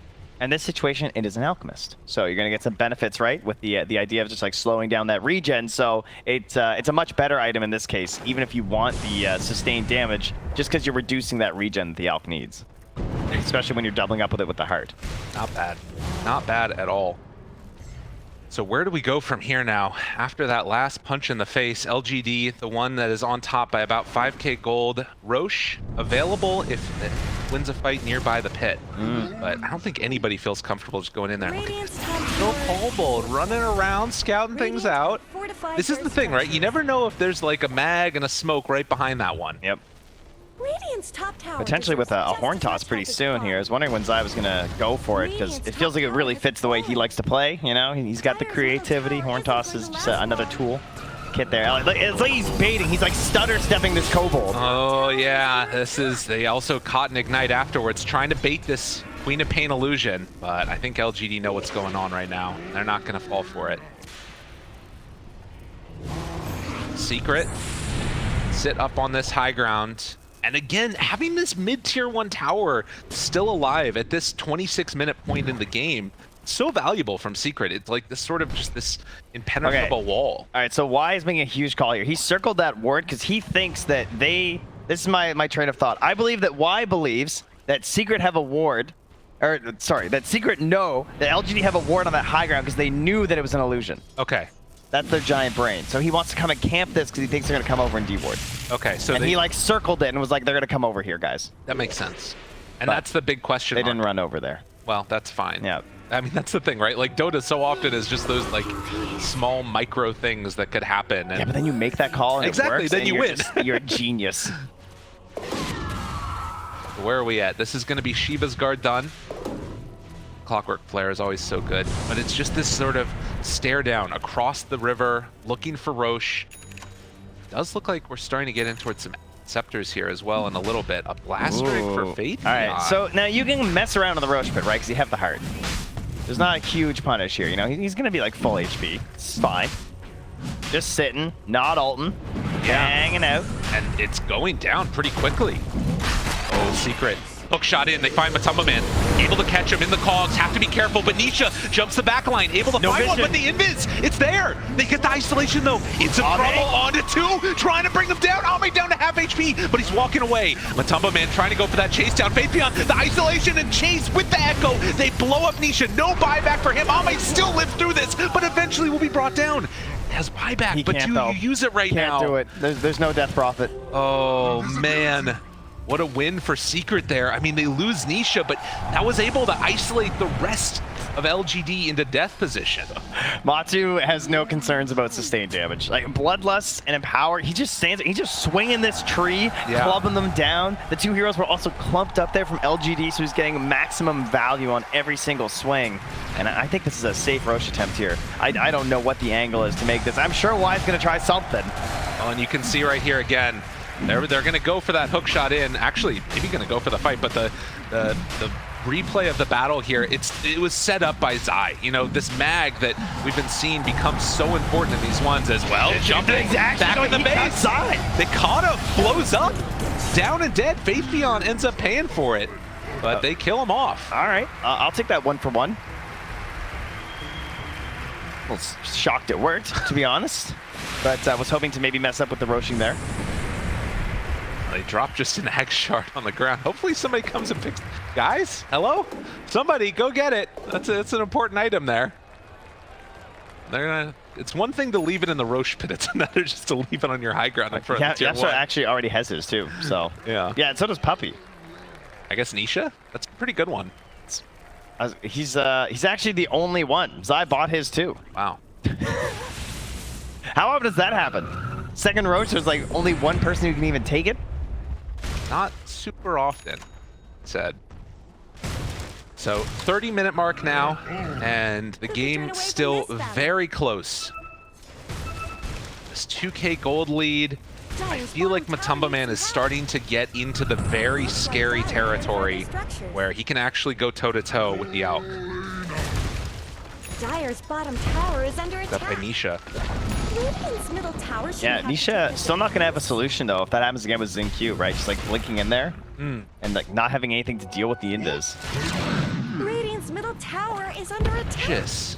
Speaker 1: in this situation, it is an Alchemist. So you're going to get some benefits, right? With the idea of just like slowing down that regen. So it's a much better item in this case, even if you want the sustained damage, just because you're reducing that regen that the Alch needs. Especially when you're doubling up with it with the heart.
Speaker 2: Not bad. Not bad at all. So where do we go from here now? After that last punch in the face, LGD, the one that is on top by about 5k gold. Roche, available if it wins a fight nearby the pit. But I don't think anybody feels comfortable just going in there. Look at Phil Paulbold running around, scouting things out. This is the thing, right? You never know if there's like a mag and a smoke right behind that one.
Speaker 1: Yep.
Speaker 3: Radiant's top tower
Speaker 1: Potentially with a horn toss pretty soon here. I was wondering when Zai was going to go for it, because it feels like it really fits the way he likes to play, you know? He's got the creativity. Horn toss is just another tool kit there. It's like he's baiting. He's like stutter stepping this kobold.
Speaker 2: Oh yeah, they also caught an ignite afterwards, trying to bait this Queen of Pain illusion, but I think LGD know what's going on right now. They're not going to fall for it. Secret, sit up on this high ground. And again, having this mid-tier 1 tower still alive at this 26-minute point in the game, so valuable from Secret. It's like this sort of just this impenetrable wall.
Speaker 1: All right, so Y is making a huge call here. He circled that ward because he thinks that this is my train of thought. I believe that Y believes that Secret have a ward, or sorry, that Secret know that LGD have a ward on that high ground because they knew that it was an illusion.
Speaker 2: Okay.
Speaker 1: That's their giant brain. So he wants to come and camp this because he thinks they're going to come over and D-ward.
Speaker 2: Okay, so
Speaker 1: he like circled it and was like, they're going to come over here, guys.
Speaker 2: That makes sense. And that's the big question.
Speaker 1: They didn't run over there.
Speaker 2: Well, that's fine.
Speaker 1: Yeah.
Speaker 2: I mean, that's the thing, right? Like, Dota so often is just those, like, small micro things that could happen. And
Speaker 1: yeah, but then you make that call and
Speaker 2: exactly,
Speaker 1: it works,
Speaker 2: then
Speaker 1: and
Speaker 2: you win.
Speaker 1: You're a genius.
Speaker 2: Where are we at? This is going to be Shiva's Guard done. Clockwork Flare is always so good, but it's just this sort of stare down across the river, looking for Roche. Does look like we're starting to get in towards some scepters here as well in a little bit. A blast strike for Faith.
Speaker 1: All right, so now you can mess around on the Roche pit, right? Because you have the heart. There's not a huge punish here, you know? He's going to be like full HP. It's fine. Just sitting, not ulting, hanging out.
Speaker 2: And it's going down pretty quickly. Oh, Secret. Hook shot in, they find MATUMBAMAN. Able to catch him in the cogs, have to be careful, but Nisha jumps the back line, able to find one, but the invis, it's there! They get the isolation though, it's a trouble, onto 2, trying to bring them down, Ame down to half HP, but he's walking away. MATUMBAMAN trying to go for that chase down, Faith Beyond, the isolation and chase with the echo, they blow up Nisha, no buyback for him, Ame still lives through this, but eventually will be brought down. Has buyback, but you use it right now.
Speaker 1: Can't do it, there's no death profit.
Speaker 2: Oh man. What a win for Secret there. I mean, they lose Nisha, but that was able to isolate the rest of LGD into death position.
Speaker 1: Matu has no concerns about sustained damage. Like Bloodlust and Empower, he just stands, he's just swinging this tree, clubbing them down. The two heroes were also clumped up there from LGD, so he's getting maximum value on every single swing. And I think this is a safe Roche attempt here. I don't know what the angle is to make this. I'm sure Y's going to try something.
Speaker 2: Oh, and you can see right here again, they're going to go for that hook shot in. Actually, maybe going to go for the fight, but the replay of the battle here, it was set up by Zai. You know, this mag that we've been seeing becomes so important in these ones as well. Jumping back in the base. The Kata blows up, down and dead. Faith Beyond ends up paying for it, but they kill him off.
Speaker 1: All right, I'll take that 1 for 1. I was shocked it worked, to be honest, but I was hoping to maybe mess up with the Roshing there.
Speaker 2: They drop just an egg shard on the ground. Hopefully somebody comes and picks. Guys, hello? Somebody go get it. That's an important item there. It's one thing to leave it in the Roche pit. It's another just to leave it on your high ground in front of tier 1.
Speaker 1: Actually already has his too. So yeah, and so does Puppey.
Speaker 2: I guess Nisha. That's a pretty good one.
Speaker 1: He's actually the only one. Zai bought his too.
Speaker 2: Wow.
Speaker 1: How often does that happen? Second Roche, there's like only one person who can even take it.
Speaker 2: Not super often, said. So 30-minute mark now, and the game still very close. This 2K gold lead. I feel like MATUMBAMAN is starting to get into the very scary territory where he can actually go toe-to-toe with the Alk.
Speaker 3: Dire's bottom tower is under attack.
Speaker 2: By Nisha.
Speaker 3: Radiant's middle tower should
Speaker 1: Nisha still not gonna have a solution though if that happens again with XinQ, right? Just like blinking in there and like not having anything to deal with the Indas.
Speaker 3: Radiant's middle tower is under attack.
Speaker 2: Yes.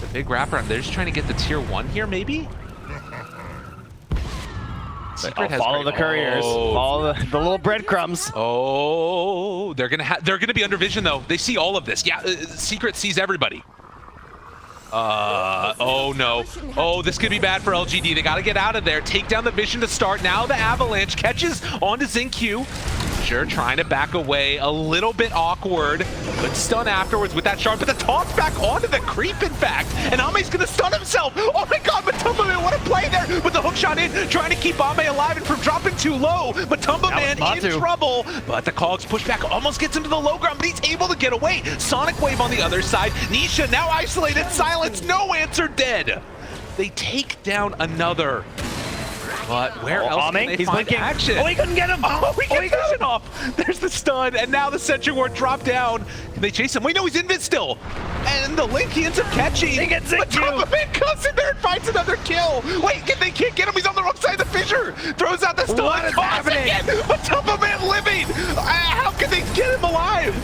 Speaker 2: The big wraparound. They're just trying to get the tier 1 here, maybe?
Speaker 1: Follow the couriers. Follow the little breadcrumbs.
Speaker 2: Oh, they're gonna be under vision though. They see all of this. Yeah, Secret sees everybody. Oh no. Oh, this could be bad for LGD. They gotta get out of there. Take down the vision to start. Now the avalanche catches onto XinQ. Sure, trying to back away. A little bit awkward, but stun afterwards with that shard. But the toss back onto the creep, in fact. And Ame's gonna stun himself. Oh my god, MATUMBAMAN, what a play there with the hook shot in, trying to keep Ame alive and from dropping too low. MATUMBAMAN in trouble, but the Cogs pushback almost gets him to the low ground, but he's able to get away. Sonic Wave on the other side. Nisha now isolated, silence, no answer, dead. They take down another. But where else can they find action?
Speaker 1: Oh, he couldn't get him!
Speaker 2: Oh, he gets vision off! There's the stun, and now the Sentry Ward dropped down. Can they chase him? Wait, no, he's invis still! And the Link he ends up catching.
Speaker 1: He gets it,
Speaker 2: MATUMBAMAN comes in there and finds another kill! Wait, they can't get him, he's on the wrong side of the fissure! Throws out the stun,
Speaker 1: what is happening?
Speaker 2: MATUMBAMAN living! How can they get him alive?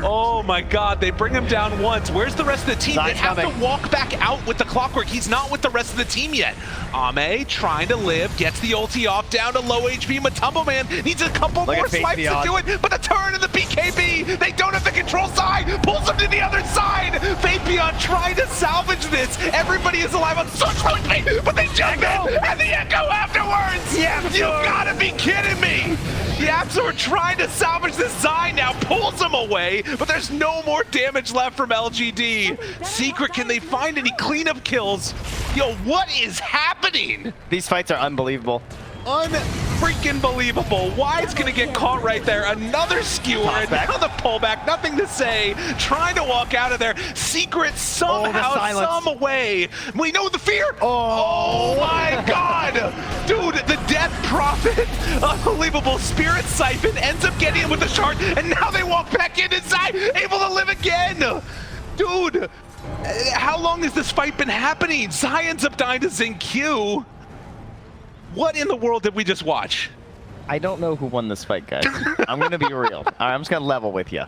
Speaker 2: Oh my god, they bring him down once. Where's the rest of the team? They have to walk back out with the clockwork. He's not with the rest of the team yet. Ame trying to live, gets the ulti off, down to low HP. MATUMBAMAN needs a couple more swipes to do it, but the turn and the BKB, they don't have the control side, pulls them to the other side. Faith Beyond trying to salvage this. Everybody is alive on so quickly, but they jump in, and the echo afterwards.
Speaker 1: Yeah,
Speaker 2: you gotta be kidding me. The Apps are trying to salvage this. Zai now pulls him away, but there's no more damage left from LGD. Secret, can they find any cleanup kills? Yo, what is happening?
Speaker 1: These fights are unbelievable.
Speaker 2: Unfreaking believable. Y's gonna get caught right there. Another skewer, and now the pullback. Nothing to say. Trying to walk out of there. Secret somehow, some way. We know the fear. Oh my god. Dude, the Death Prophet. Unbelievable. Spirit Siphon ends up getting him with the shard, and now they walk back in, and Zai able to live again. Dude, how long has this fight been happening? Zai ends up dying to XinQ. What in the world did we just watch?
Speaker 1: I don't know who won this fight, guys. I'm gonna be real. All right, I'm just gonna level with you.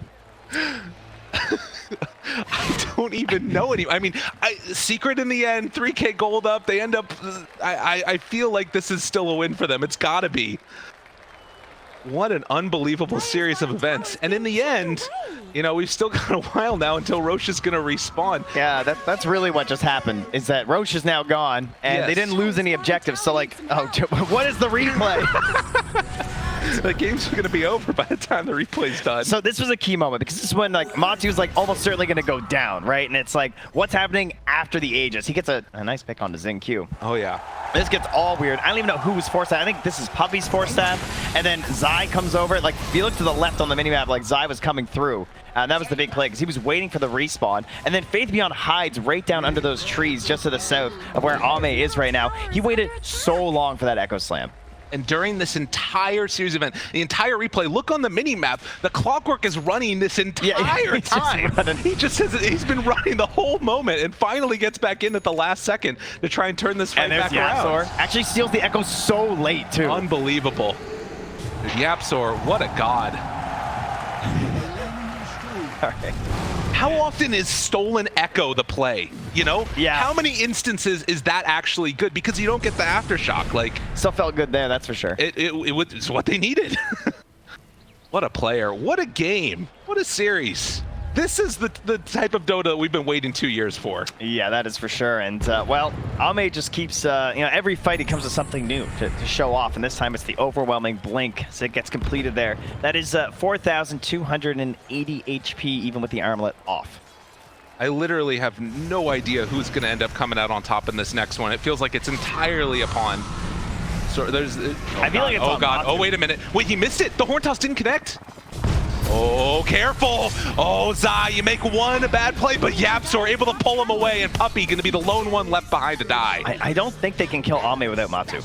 Speaker 2: I don't even know any. I mean, Secret in the end, 3K gold up. They end up. I feel like this is still a win for them. It's gotta be. What an unbelievable series of events. And in the end, you know, we've still got a while now until Roche is going to respawn.
Speaker 1: Yeah, that's really what just happened, is that Roche is now gone, and they didn't lose any objectives. So, like, oh, what is the replay?
Speaker 2: The game's going to be over by the time the replay's done.
Speaker 1: So this was a key moment because this is when like Matu's like almost certainly going to go down, right? And it's like, what's happening after the Aegis? He gets a nice pick onto XinQ.
Speaker 2: Oh, yeah.
Speaker 1: This gets all weird. I don't even know who was forced that. I think this is Puppey's forced that. And then Zai comes over. Like, if you look to the left on the minimap, like Zai was coming through. And that was the big play because he was waiting for the respawn. And then Faith Beyond hides right down under those trees just to the south of where Ame is right now. He waited so long for that Echo Slam.
Speaker 2: And during this entire series event, the entire replay, look on the mini-map, the clockwork is running this entire time. He's been running the whole moment and finally gets back in at the last second to try and turn this fight back around.
Speaker 1: Actually steals the Echo so late, too.
Speaker 2: Unbelievable. Dude, YapzOr, what a god.
Speaker 1: All right.
Speaker 2: How often is stolen Echo the play? You know?
Speaker 1: Yeah.
Speaker 2: How many instances is that actually good? Because you don't get the aftershock. Like,
Speaker 1: still felt good there, that's for sure.
Speaker 2: It's what they needed. What a player. What a game. What a series. This is the type of Dota that we've been waiting 2 years for.
Speaker 1: Yeah, that is for sure. And, well, Ame just keeps, you know, every fight he comes with something new to show off. And this time it's the overwhelming blink. So it gets completed there. That is 4,280 HP, even with the armlet off.
Speaker 2: I literally have no idea who's going to end up coming out on top in this next one. It feels like it's entirely upon... So there's...
Speaker 1: I feel like it's on
Speaker 2: God.
Speaker 1: Matu.
Speaker 2: Oh, wait a minute. Wait, he missed it. The Horn Toss didn't connect. Oh, careful! Oh, Zai, you make one bad play, but YapzOr able to pull him away, and Puppey going to be the lone one left behind to die.
Speaker 1: I don't think they can kill Ame without Matu.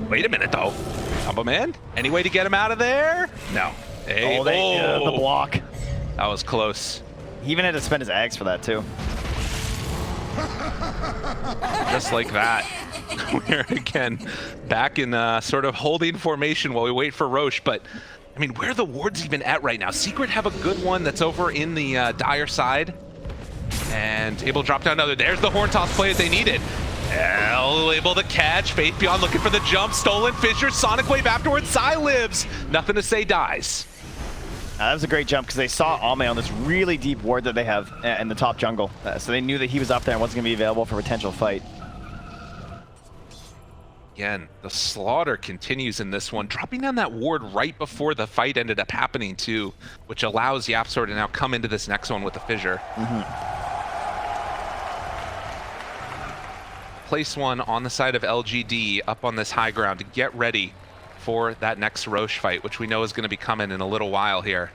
Speaker 2: Wait a minute, though. MATUMBAMAN, any way to get him out of there? No. Hey,
Speaker 1: The block.
Speaker 2: That was close.
Speaker 1: He even had to spend his Ags for that, too.
Speaker 2: Just like that. We're again back in sort of holding formation while we wait for Roche, but I mean, where are the wards even at right now? Secret have a good one that's over in the Dire side. And able to drop down another. There's the Horn Toss play that they needed. Able to catch. Faith Beyond looking for the jump. Stolen Fissure. Sonic Wave afterwards. Zai lives. Nothing to say, dies.
Speaker 1: That was a great jump because they saw Ame on this really deep ward that they have in the top jungle. So they knew that he was up there and wasn't going to be available for a potential fight.
Speaker 2: Again, the slaughter continues in this one, dropping down that ward right before the fight ended up happening too, which allows YapzOr to now come into this next one with the Fissure. Place one on the side of LGD up on this high ground to get ready for that next Roche fight, which we know is going to be coming in a little while here.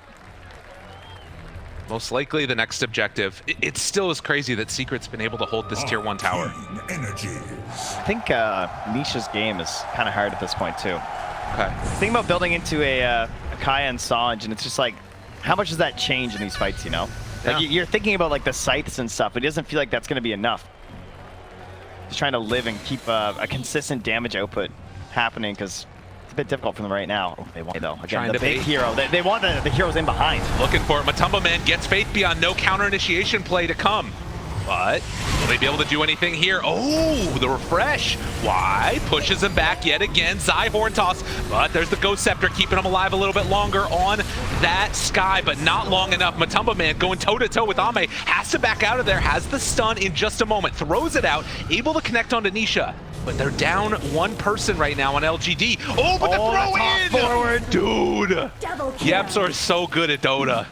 Speaker 2: Most likely the next objective. It still is crazy that Secret's been able to hold this tier 1 tower.
Speaker 1: I think Nisha's game is kind of hard at this point too.
Speaker 2: Okay.
Speaker 1: Think about building into a Kaya and Sanj, and it's just like, how much does that change in these fights, you know? Like you're thinking about like the scythes and stuff, but it doesn't feel like that's going to be enough. Just trying to live and keep a consistent damage output happening because it's a bit difficult for them right now. Oh, they want though. Again, the big hero. They want the heroes in behind.
Speaker 2: Looking for it. MATUMBAMAN gets Faith Beyond. No counter initiation play to come. But will they be able to do anything here? Oh, the refresh. Why? Pushes him back yet again. Zai Horn Toss. But there's the Ghost Scepter keeping him alive a little bit longer on that Sky, but not long enough. MATUMBAMAN going toe-to-toe with Ame. Has to back out of there. Has the stun in just a moment. Throws it out. Able to connect onto Nisha. But they're down one person right now on LGD. Oh, but the throw in!
Speaker 1: Forward.
Speaker 2: Dude. YapzOr is so good at Dota.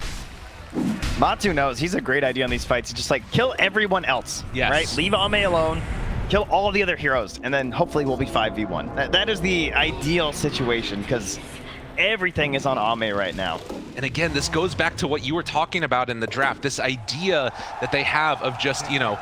Speaker 1: Matu knows he's a great idea on these fights. Just like kill everyone else,
Speaker 2: yes.
Speaker 1: Right? Leave Ame alone, kill all of the other heroes, and then hopefully we'll be 5v1. That is the ideal situation because everything is on Ame right now.
Speaker 2: And again, this goes back to what you were talking about in the draft, this idea that they have of just, you know,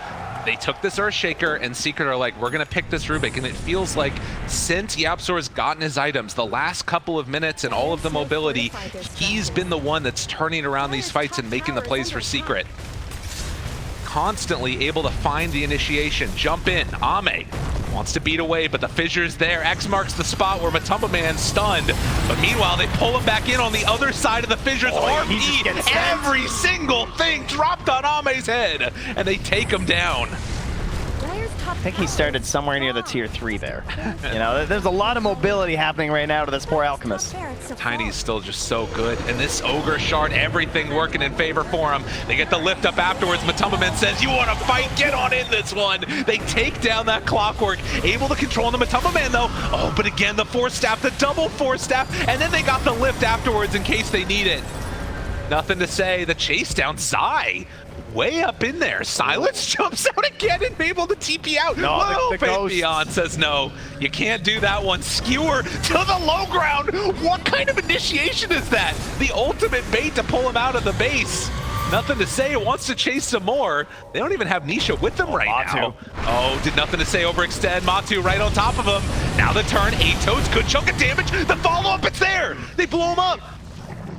Speaker 2: they took this Earthshaker and Secret are like, we're going to pick this Rubik. And it feels like since YapzOr has gotten his items, the last couple of minutes and all of the mobility, he's been the one that's turning around these fights and making the plays for Secret. Constantly able to find the initiation, jump in. Ame wants to beat away, but the Fissure's there. X marks the spot where MATUMBAMAN's stunned. But meanwhile, they pull him back in on the other side of the Fissure's RP. Every single thing dropped on Ame's head, and they take him down.
Speaker 1: I think he started somewhere near the tier 3 there. You know, there's a lot of mobility happening right now to this poor Alchemist.
Speaker 2: Tiny's still just so good, and this Ogre Shard, everything working in favor for him. They get the lift up afterwards. MATUMBAMAN says, you want to fight? Get on in this one. They take down that Clockwork, able to control the MATUMBAMAN though. Oh, but again, the Force Staff, the double Force Staff, and then they got the lift afterwards in case they need it. Nothing to say. The chase down Zai. Way up in there. Silence jumps out again and able to TP out.
Speaker 1: No,
Speaker 2: Whoa,
Speaker 1: the ghost.
Speaker 2: Beyond says no. You can't do that one. Skewer to the low ground. What kind of initiation is that? The ultimate bait to pull him out of the base. Nothing to say. It wants to chase some more. They don't even have Nisha with them right now. Oh, did nothing to say. Overextend. Matu right on top of him. Now the turn. 8 toads. Good chunk of damage. The follow-up, it's there. They blow him up.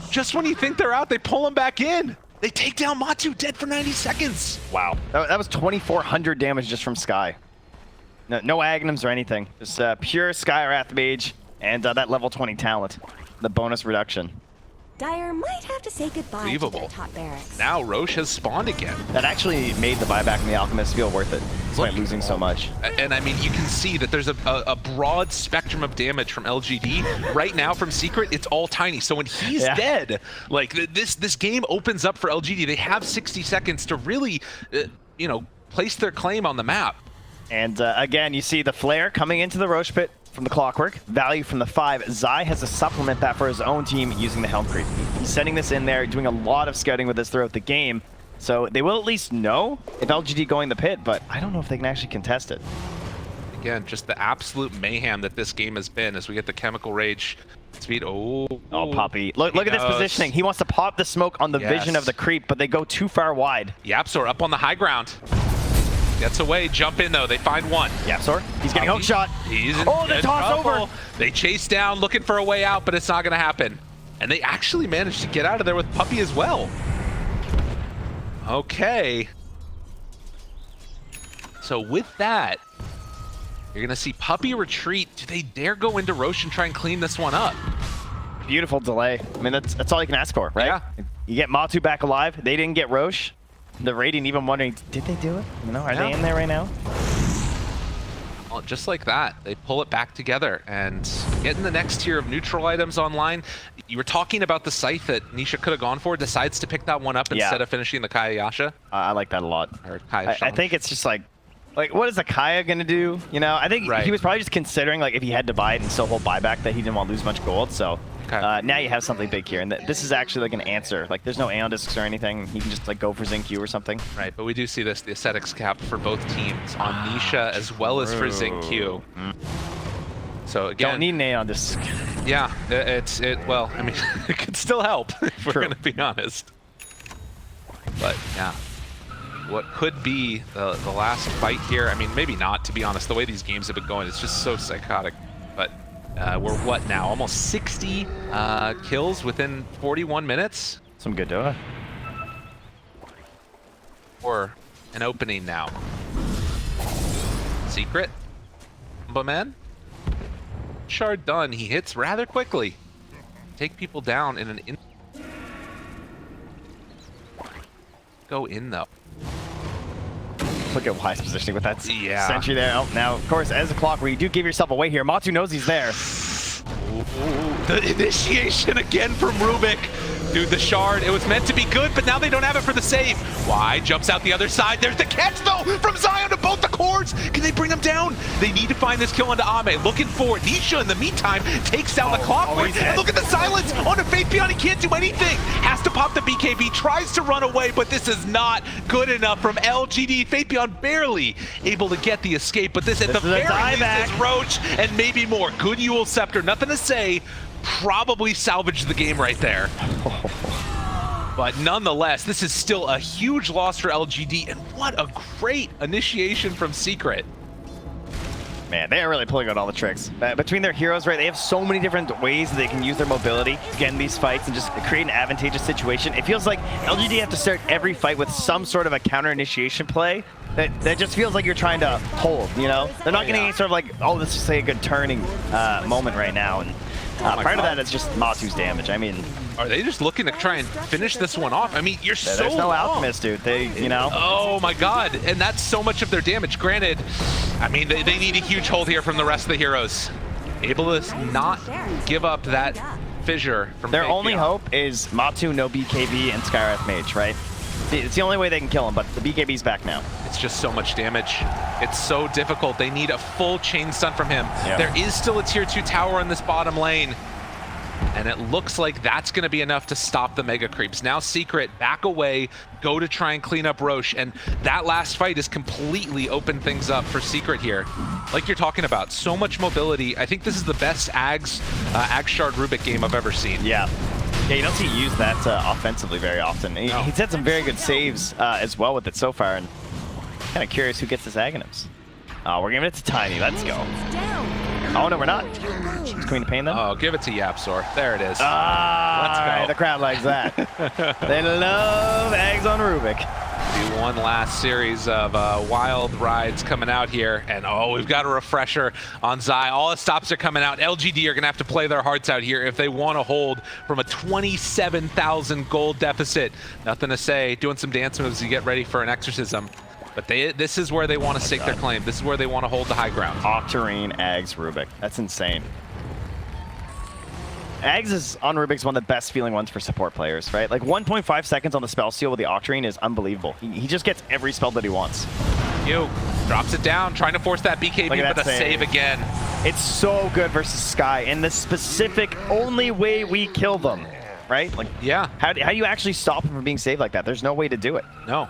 Speaker 2: Just when you think they're out, they pull him back in. They take down Matu, dead for 90 seconds.
Speaker 1: Wow. That was 2,400 damage just from Sky. No Agnums or anything. Just pure Sky Wrath Mage and that level 20 talent. The bonus reduction.
Speaker 3: Dire might have to say goodbye to their top barracks.
Speaker 2: Now Roche has spawned again.
Speaker 1: That actually made the buyback in the Alchemist feel worth it, despite losing so much.
Speaker 2: And I mean, you can see that there's a broad spectrum of damage from LGD. Right now from Secret, it's all Tiny. So when he's dead, like this game opens up for LGD. They have 60 seconds to really, you know, place their claim on the map.
Speaker 1: And again, you see the flare coming into the Roche pit from the Clockwork, value from the 5. Zai has to supplement that for his own team using the Helm Creep. He's sending this in there, doing a lot of scouting with this throughout the game. So they will at least know if LGD going the pit, but I don't know if they can actually contest it.
Speaker 2: Again, just the absolute mayhem that this game has been as we get the Chemical Rage speed. Oh,
Speaker 1: Puppey. Look at this positioning. He wants to pop the smoke on the vision of the creep, but they go too far wide.
Speaker 2: Yapsor up on the high ground. Gets away, jump in though, they find one.
Speaker 1: Yapsor, he's getting hook shot.
Speaker 2: He's in
Speaker 1: the toss over.
Speaker 2: They chase down, looking for a way out, but it's not gonna happen. And they actually managed to get out of there with Puppey as well. Okay. So with that, you're gonna see Puppey retreat. Do they dare go into Roche and try and clean this one up?
Speaker 1: Beautiful delay. I mean, that's all you can ask for, right?
Speaker 2: Yeah.
Speaker 1: You get Matu back alive. They didn't get Roche. The Radiant even wondering, did they do it? You know, are they in there right now?
Speaker 2: Well, just like that, they pull it back together and getting the next tier of neutral items online. You were talking about the scythe that Nisha could have gone for, decides to pick that one up instead of finishing the Kaya Yasha.
Speaker 1: I like that a lot.
Speaker 2: Or Kaya
Speaker 1: I think it's just like what is a Kaya gonna do? You know, I think he was probably just considering like if he had to buy it and still hold buyback that he didn't want to lose much gold. So now you have something big here, and this is actually like an answer. Like there's no Aeon Discs or anything. You can just like go for XinQ or something.
Speaker 2: Right, but we do see the aesthetics cap for both teams on Nisha as well as for XinQ. So again,
Speaker 1: don't need an Aeon Disc.
Speaker 2: Yeah, well, I mean, it could still help if we're gonna be honest. But yeah, what could be the last fight here? I mean, maybe not, to be honest. The way these games have been going, it's just so psychotic. But we're what now? Almost 60 kills within 41 minutes.
Speaker 1: Some good Dota.
Speaker 2: Or an opening now. Secret. MATUMBAMAN. Shard done. He hits rather quickly. Take people down in an go in though.
Speaker 1: Look at Wise positioning with that sentry there. Oh, now, of course, as a clock where you do give yourself away here, Matu knows he's there.
Speaker 2: Ooh, the initiation again from Rubik. Dude, the shard, it was meant to be good, but now they don't have it for the save. Why? Jumps out the other side. There's the catch, though, from Zion to both the cores. Can they bring him down? They need to find this kill onto Ame. Looking for Nisha in the meantime, takes down the Clockwork. And look at the silence on the Faith Beyond. He can't do anything. Has to pop the BKB, tries to run away, but this is not good enough from LGD. Faith Beyond barely able to get the escape, but this at the very least is Roach and maybe more. Good Yule Scepter, nothing to say. Probably salvaged the game right there. But nonetheless, this is still a huge loss for LGD, and what a great initiation from Secret.
Speaker 1: Man, they are really pulling out all the tricks. Between their heroes, right, they have so many different ways that they can use their mobility to get in these fights and just create an advantageous situation. It feels like LGD have to start every fight with some sort of a counter initiation play That just feels like you're trying to hold, you know? They're not getting any sort of like, oh, this is say a good turning moment right now. And part of that is just Matu's damage. I mean,
Speaker 2: are they just looking to try and finish this one off? I mean, you're so
Speaker 1: there's no
Speaker 2: long.
Speaker 1: Alchemist, dude. They, you know.
Speaker 2: Oh my God, and that's so much of their damage. Granted, I mean, they need a huge hold here from the rest of the heroes. Able to not give up that fissure from
Speaker 1: their only hope is Matu, no BKB, and Skywrath Mage, right? It's the only way they can kill him, but the BKB's back now.
Speaker 2: It's just so much damage. It's so difficult. They need a full chain stun from him.
Speaker 1: Yep.
Speaker 2: There is still a tier 2 tower in this bottom lane. And it looks like that's going to be enough to stop the mega creeps. Now Secret back away, go to try and clean up Roche, and that last fight has completely opened things up for Secret here. Like you're talking about, so much mobility. I think this is the best Ags Shard Rubik game I've ever seen.
Speaker 1: Yeah. Yeah, you don't see use that offensively very often. He's had some very good saves as well with it so far, and kind of curious who gets this Aghanim's. We're giving it to Tiny. Let's go. Oh, no, we're not. Is Queen of Pain, then?
Speaker 2: Oh, give it to Yapsor. There it is.
Speaker 1: Let's go. The crowd likes that. They love eggs on Rubik.
Speaker 2: Do one last series of wild rides coming out here. And, oh, we've got a refresher on Zai. All the stops are coming out. LGD are going to have to play their hearts out here if they want to hold from a 27,000 gold deficit. Nothing to say. Doing some dance moves to get ready for an exorcism. But this is where they want to stake their claim. This is where they want to hold the high ground.
Speaker 1: Octarine, Ags, Rubik. That's insane. Ags is on Rubik's one of the best feeling ones for support players, right? Like 1.5 seconds on the spell seal with the Octarine is unbelievable. He just gets every spell that he wants.
Speaker 2: Drops it down, trying to force that BKB, but the save again.
Speaker 1: It's so good versus Sky, and the specific only way we kill them, right? Like,
Speaker 2: yeah.
Speaker 1: How do you actually stop him from being saved like that? There's no way to do it.
Speaker 2: No.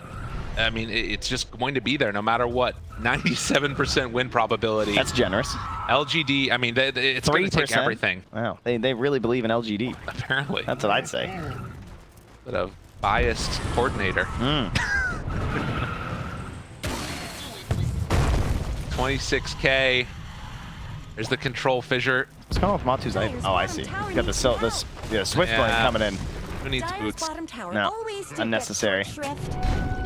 Speaker 2: I mean, it's just going to be there no matter what. 97% win probability.
Speaker 1: That's generous.
Speaker 2: LGD, I mean, it's going to take everything.
Speaker 1: Wow, they really believe in LGD.
Speaker 2: Apparently.
Speaker 1: That's what I'd say.
Speaker 2: But a biased coordinator. 26K. There's the control fissure.
Speaker 1: What's going on with Matu's item? Oh, I see. You got the Swift Blade coming in.
Speaker 2: Who needs boots?
Speaker 1: No, unnecessary.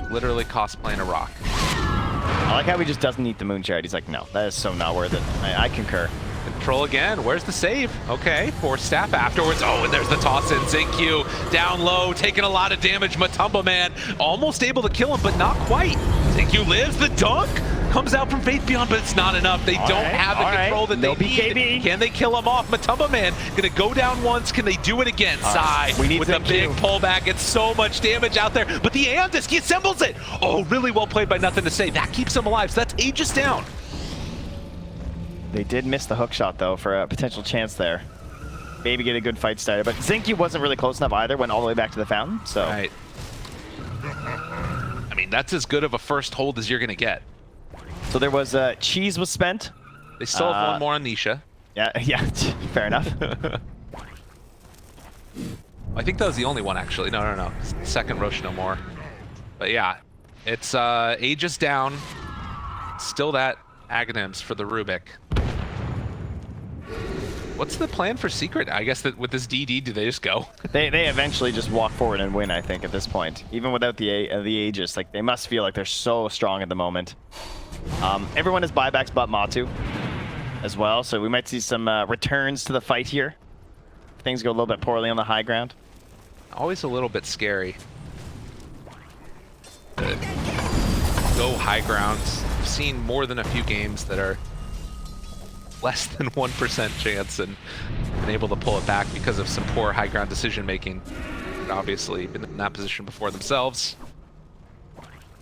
Speaker 2: Literally cosplaying a rock.
Speaker 1: I like how he just doesn't eat the moon shard. He's like, no, that is so not worth it. I concur.
Speaker 2: Control again. Where's the save? Okay, for staff afterwards. Oh, and there's the toss in. XinQ down low, taking a lot of damage. MATUMBAMAN almost able to kill him, but not quite. XinQ lives. The dunk comes out from Faith Beyond, but it's not enough. They don't have the control that they need. Can they kill him off? MATUMBAMAN gonna go down once. Can they do it again? Sai with a big pullback. It's so much damage out there, but the Aeon Disc, he assembles it. Oh, really well played by Nothing to Say. That keeps him alive, so that's Aegis down.
Speaker 1: They did miss the hook shot, though, for a potential chance there. Maybe get a good fight started, but XinQ wasn't really close enough either, went all the way back to the fountain, so.
Speaker 2: Right. I mean, that's as good of a first hold as you're gonna get.
Speaker 1: So there was, cheese was spent.
Speaker 2: They still have one more on Nisha.
Speaker 1: Yeah, fair enough.
Speaker 2: I think that was the only one, actually. No. Second Roche no more. But yeah, it's Aegis down. Still that Aghanim's for the Rubik. What's the plan for Secret? I guess that with this DD, do they just go?
Speaker 1: They eventually just walk forward and win, I think, at this point. Even without the Aegis, like they must feel like they're so strong at the moment. Everyone has buybacks but Matu as well, so we might see some returns to the fight here. Things go a little bit poorly on the high ground.
Speaker 2: Always a little bit scary. Go high grounds. I've seen more than a few games that are less than 1% chance and been able to pull it back because of some poor high ground decision making. But obviously been in that position before themselves.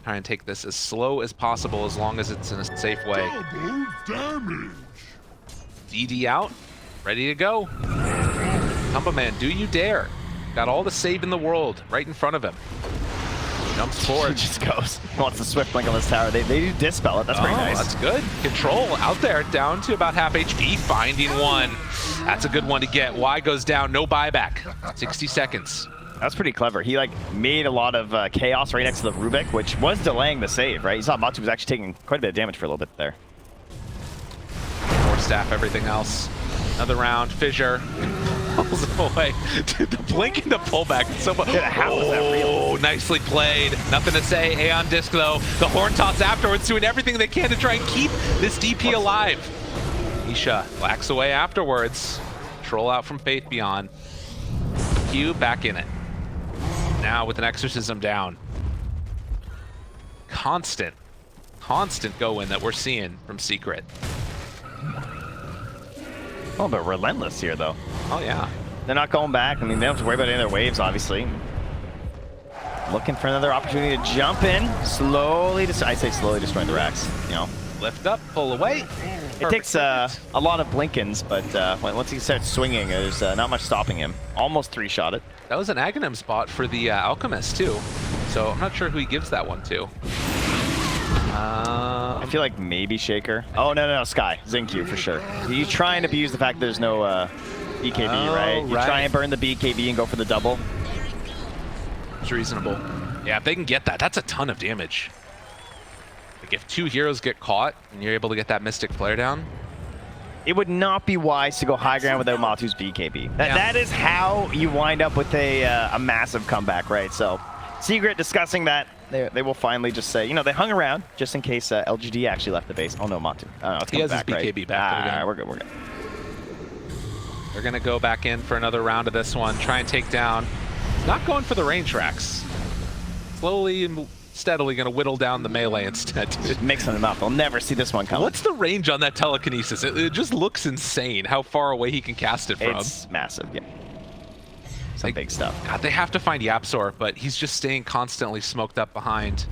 Speaker 2: Try and take this as slow as possible as long as it's in a safe way. DD out, ready to go. MATUMBAMAN, do you dare? Got all the save in the world right in front of him. Jumps forward.
Speaker 1: Just goes. Wants the Swift Blink on this tower. They do dispel it. That's pretty nice.
Speaker 2: That's good. Control out there, down to about half HP, finding one. That's a good one to get. Y goes down, no buyback. 60 seconds.
Speaker 1: That's pretty clever. He like made a lot of chaos right next to the Rubik, which was delaying the save, right? You saw Matu was actually taking quite a bit of damage for a little bit there.
Speaker 2: More staff, everything else. Another round, fissure. pulls him away. Dude, the blink and the pullback. So much.
Speaker 1: How was that real?
Speaker 2: Oh, nicely played. Nothing to say. Aeon Disc, though. The horn toss afterwards, doing everything they can to try and keep this DP alive. Nisha whacks away afterwards. Troll out from Faith Beyond. Q back in it. Now with an exorcism down. Constant go-in that we're seeing from Secret.
Speaker 1: Oh, but relentless here, though.
Speaker 2: Oh, yeah.
Speaker 1: They're not going back. I mean, they don't have to worry about any of their waves, obviously. Looking for another opportunity to jump in. Slowly, I say slowly destroying the racks, you know.
Speaker 2: Lift up, pull away.
Speaker 1: It takes a lot of blinkins, but once he starts swinging, there's not much stopping him. Almost three-shot it.
Speaker 2: That was an Aghanim spot for the Alchemist, too. So I'm not sure who he gives that one to.
Speaker 1: I feel like maybe Shaker. Oh, no, Sky. XinQ for sure. You try and abuse the fact there's no BKB, right? You try and burn the BKB and go for the double.
Speaker 2: It's reasonable. Yeah, if they can get that, that's a ton of damage. Like if two heroes get caught and you're able to get that Mystic Flare down.
Speaker 1: It would not be wise to go high ground without Matu's BKB. That is how you wind up with a massive comeback, right? So Secret discussing that. They will finally just say, you know, they hung around just in case LGD actually left the base. Oh no, Matu.
Speaker 2: He has back, his BKB right? Back.
Speaker 1: We're good.
Speaker 2: They're gonna go back in for another round of this one. Try and take down. Not going for the range tracks. Slowly and steadily gonna whittle down the melee instead.
Speaker 1: Just mixing them up. They'll never see this one coming.
Speaker 2: What's the range on that telekinesis? It just looks insane how far away he can cast it from.
Speaker 1: It's massive, yeah. Some big stuff.
Speaker 2: God, they have to find Yapsor, but he's just staying constantly smoked up behind.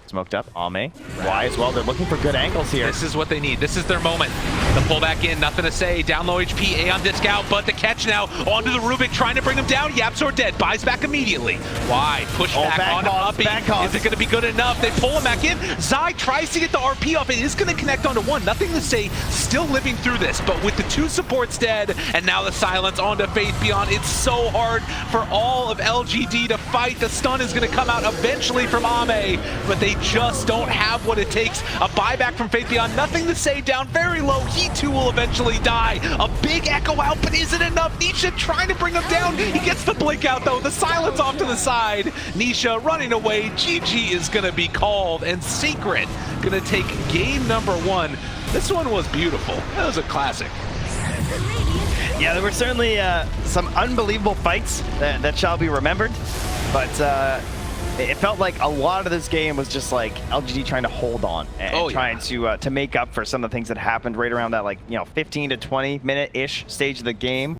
Speaker 1: Smoked up, Ame. Why as well? They're looking for good angles here.
Speaker 2: This is what they need. This is their moment. The pull back in, nothing to say. Down low HP, Aeon Disc out, but the catch now onto the Rubik, trying to bring him down. Yapsor dead, buys back immediately. Why? Push back onto Puppey. Is it going to be good enough? They pull him back in. Zai tries to get the RP off. It is going to connect onto one. Nothing to say. Still living through this, but with the two supports dead, and now the silence onto Faith Beyond. It's so hard for all of LGD to fight. The stun is going to come out eventually from Ame, but they just don't have what it takes. A buyback from Faith Beyond. Nothing to say. Down very low. He too will eventually die. A big echo out, but is it enough? Nisha trying to bring him down. He gets the blink out though. The silence off to the side. Nisha running away. GG is going to be called, and Secret going to take game number one. This one was beautiful. That was a classic.
Speaker 1: Yeah, there were certainly some unbelievable fights that shall be remembered, but it felt like a lot of this game was just like LGD trying to hold on and trying to make up for some of the things that happened right around that, like, you know, 15 to 20 minute-ish stage of the game.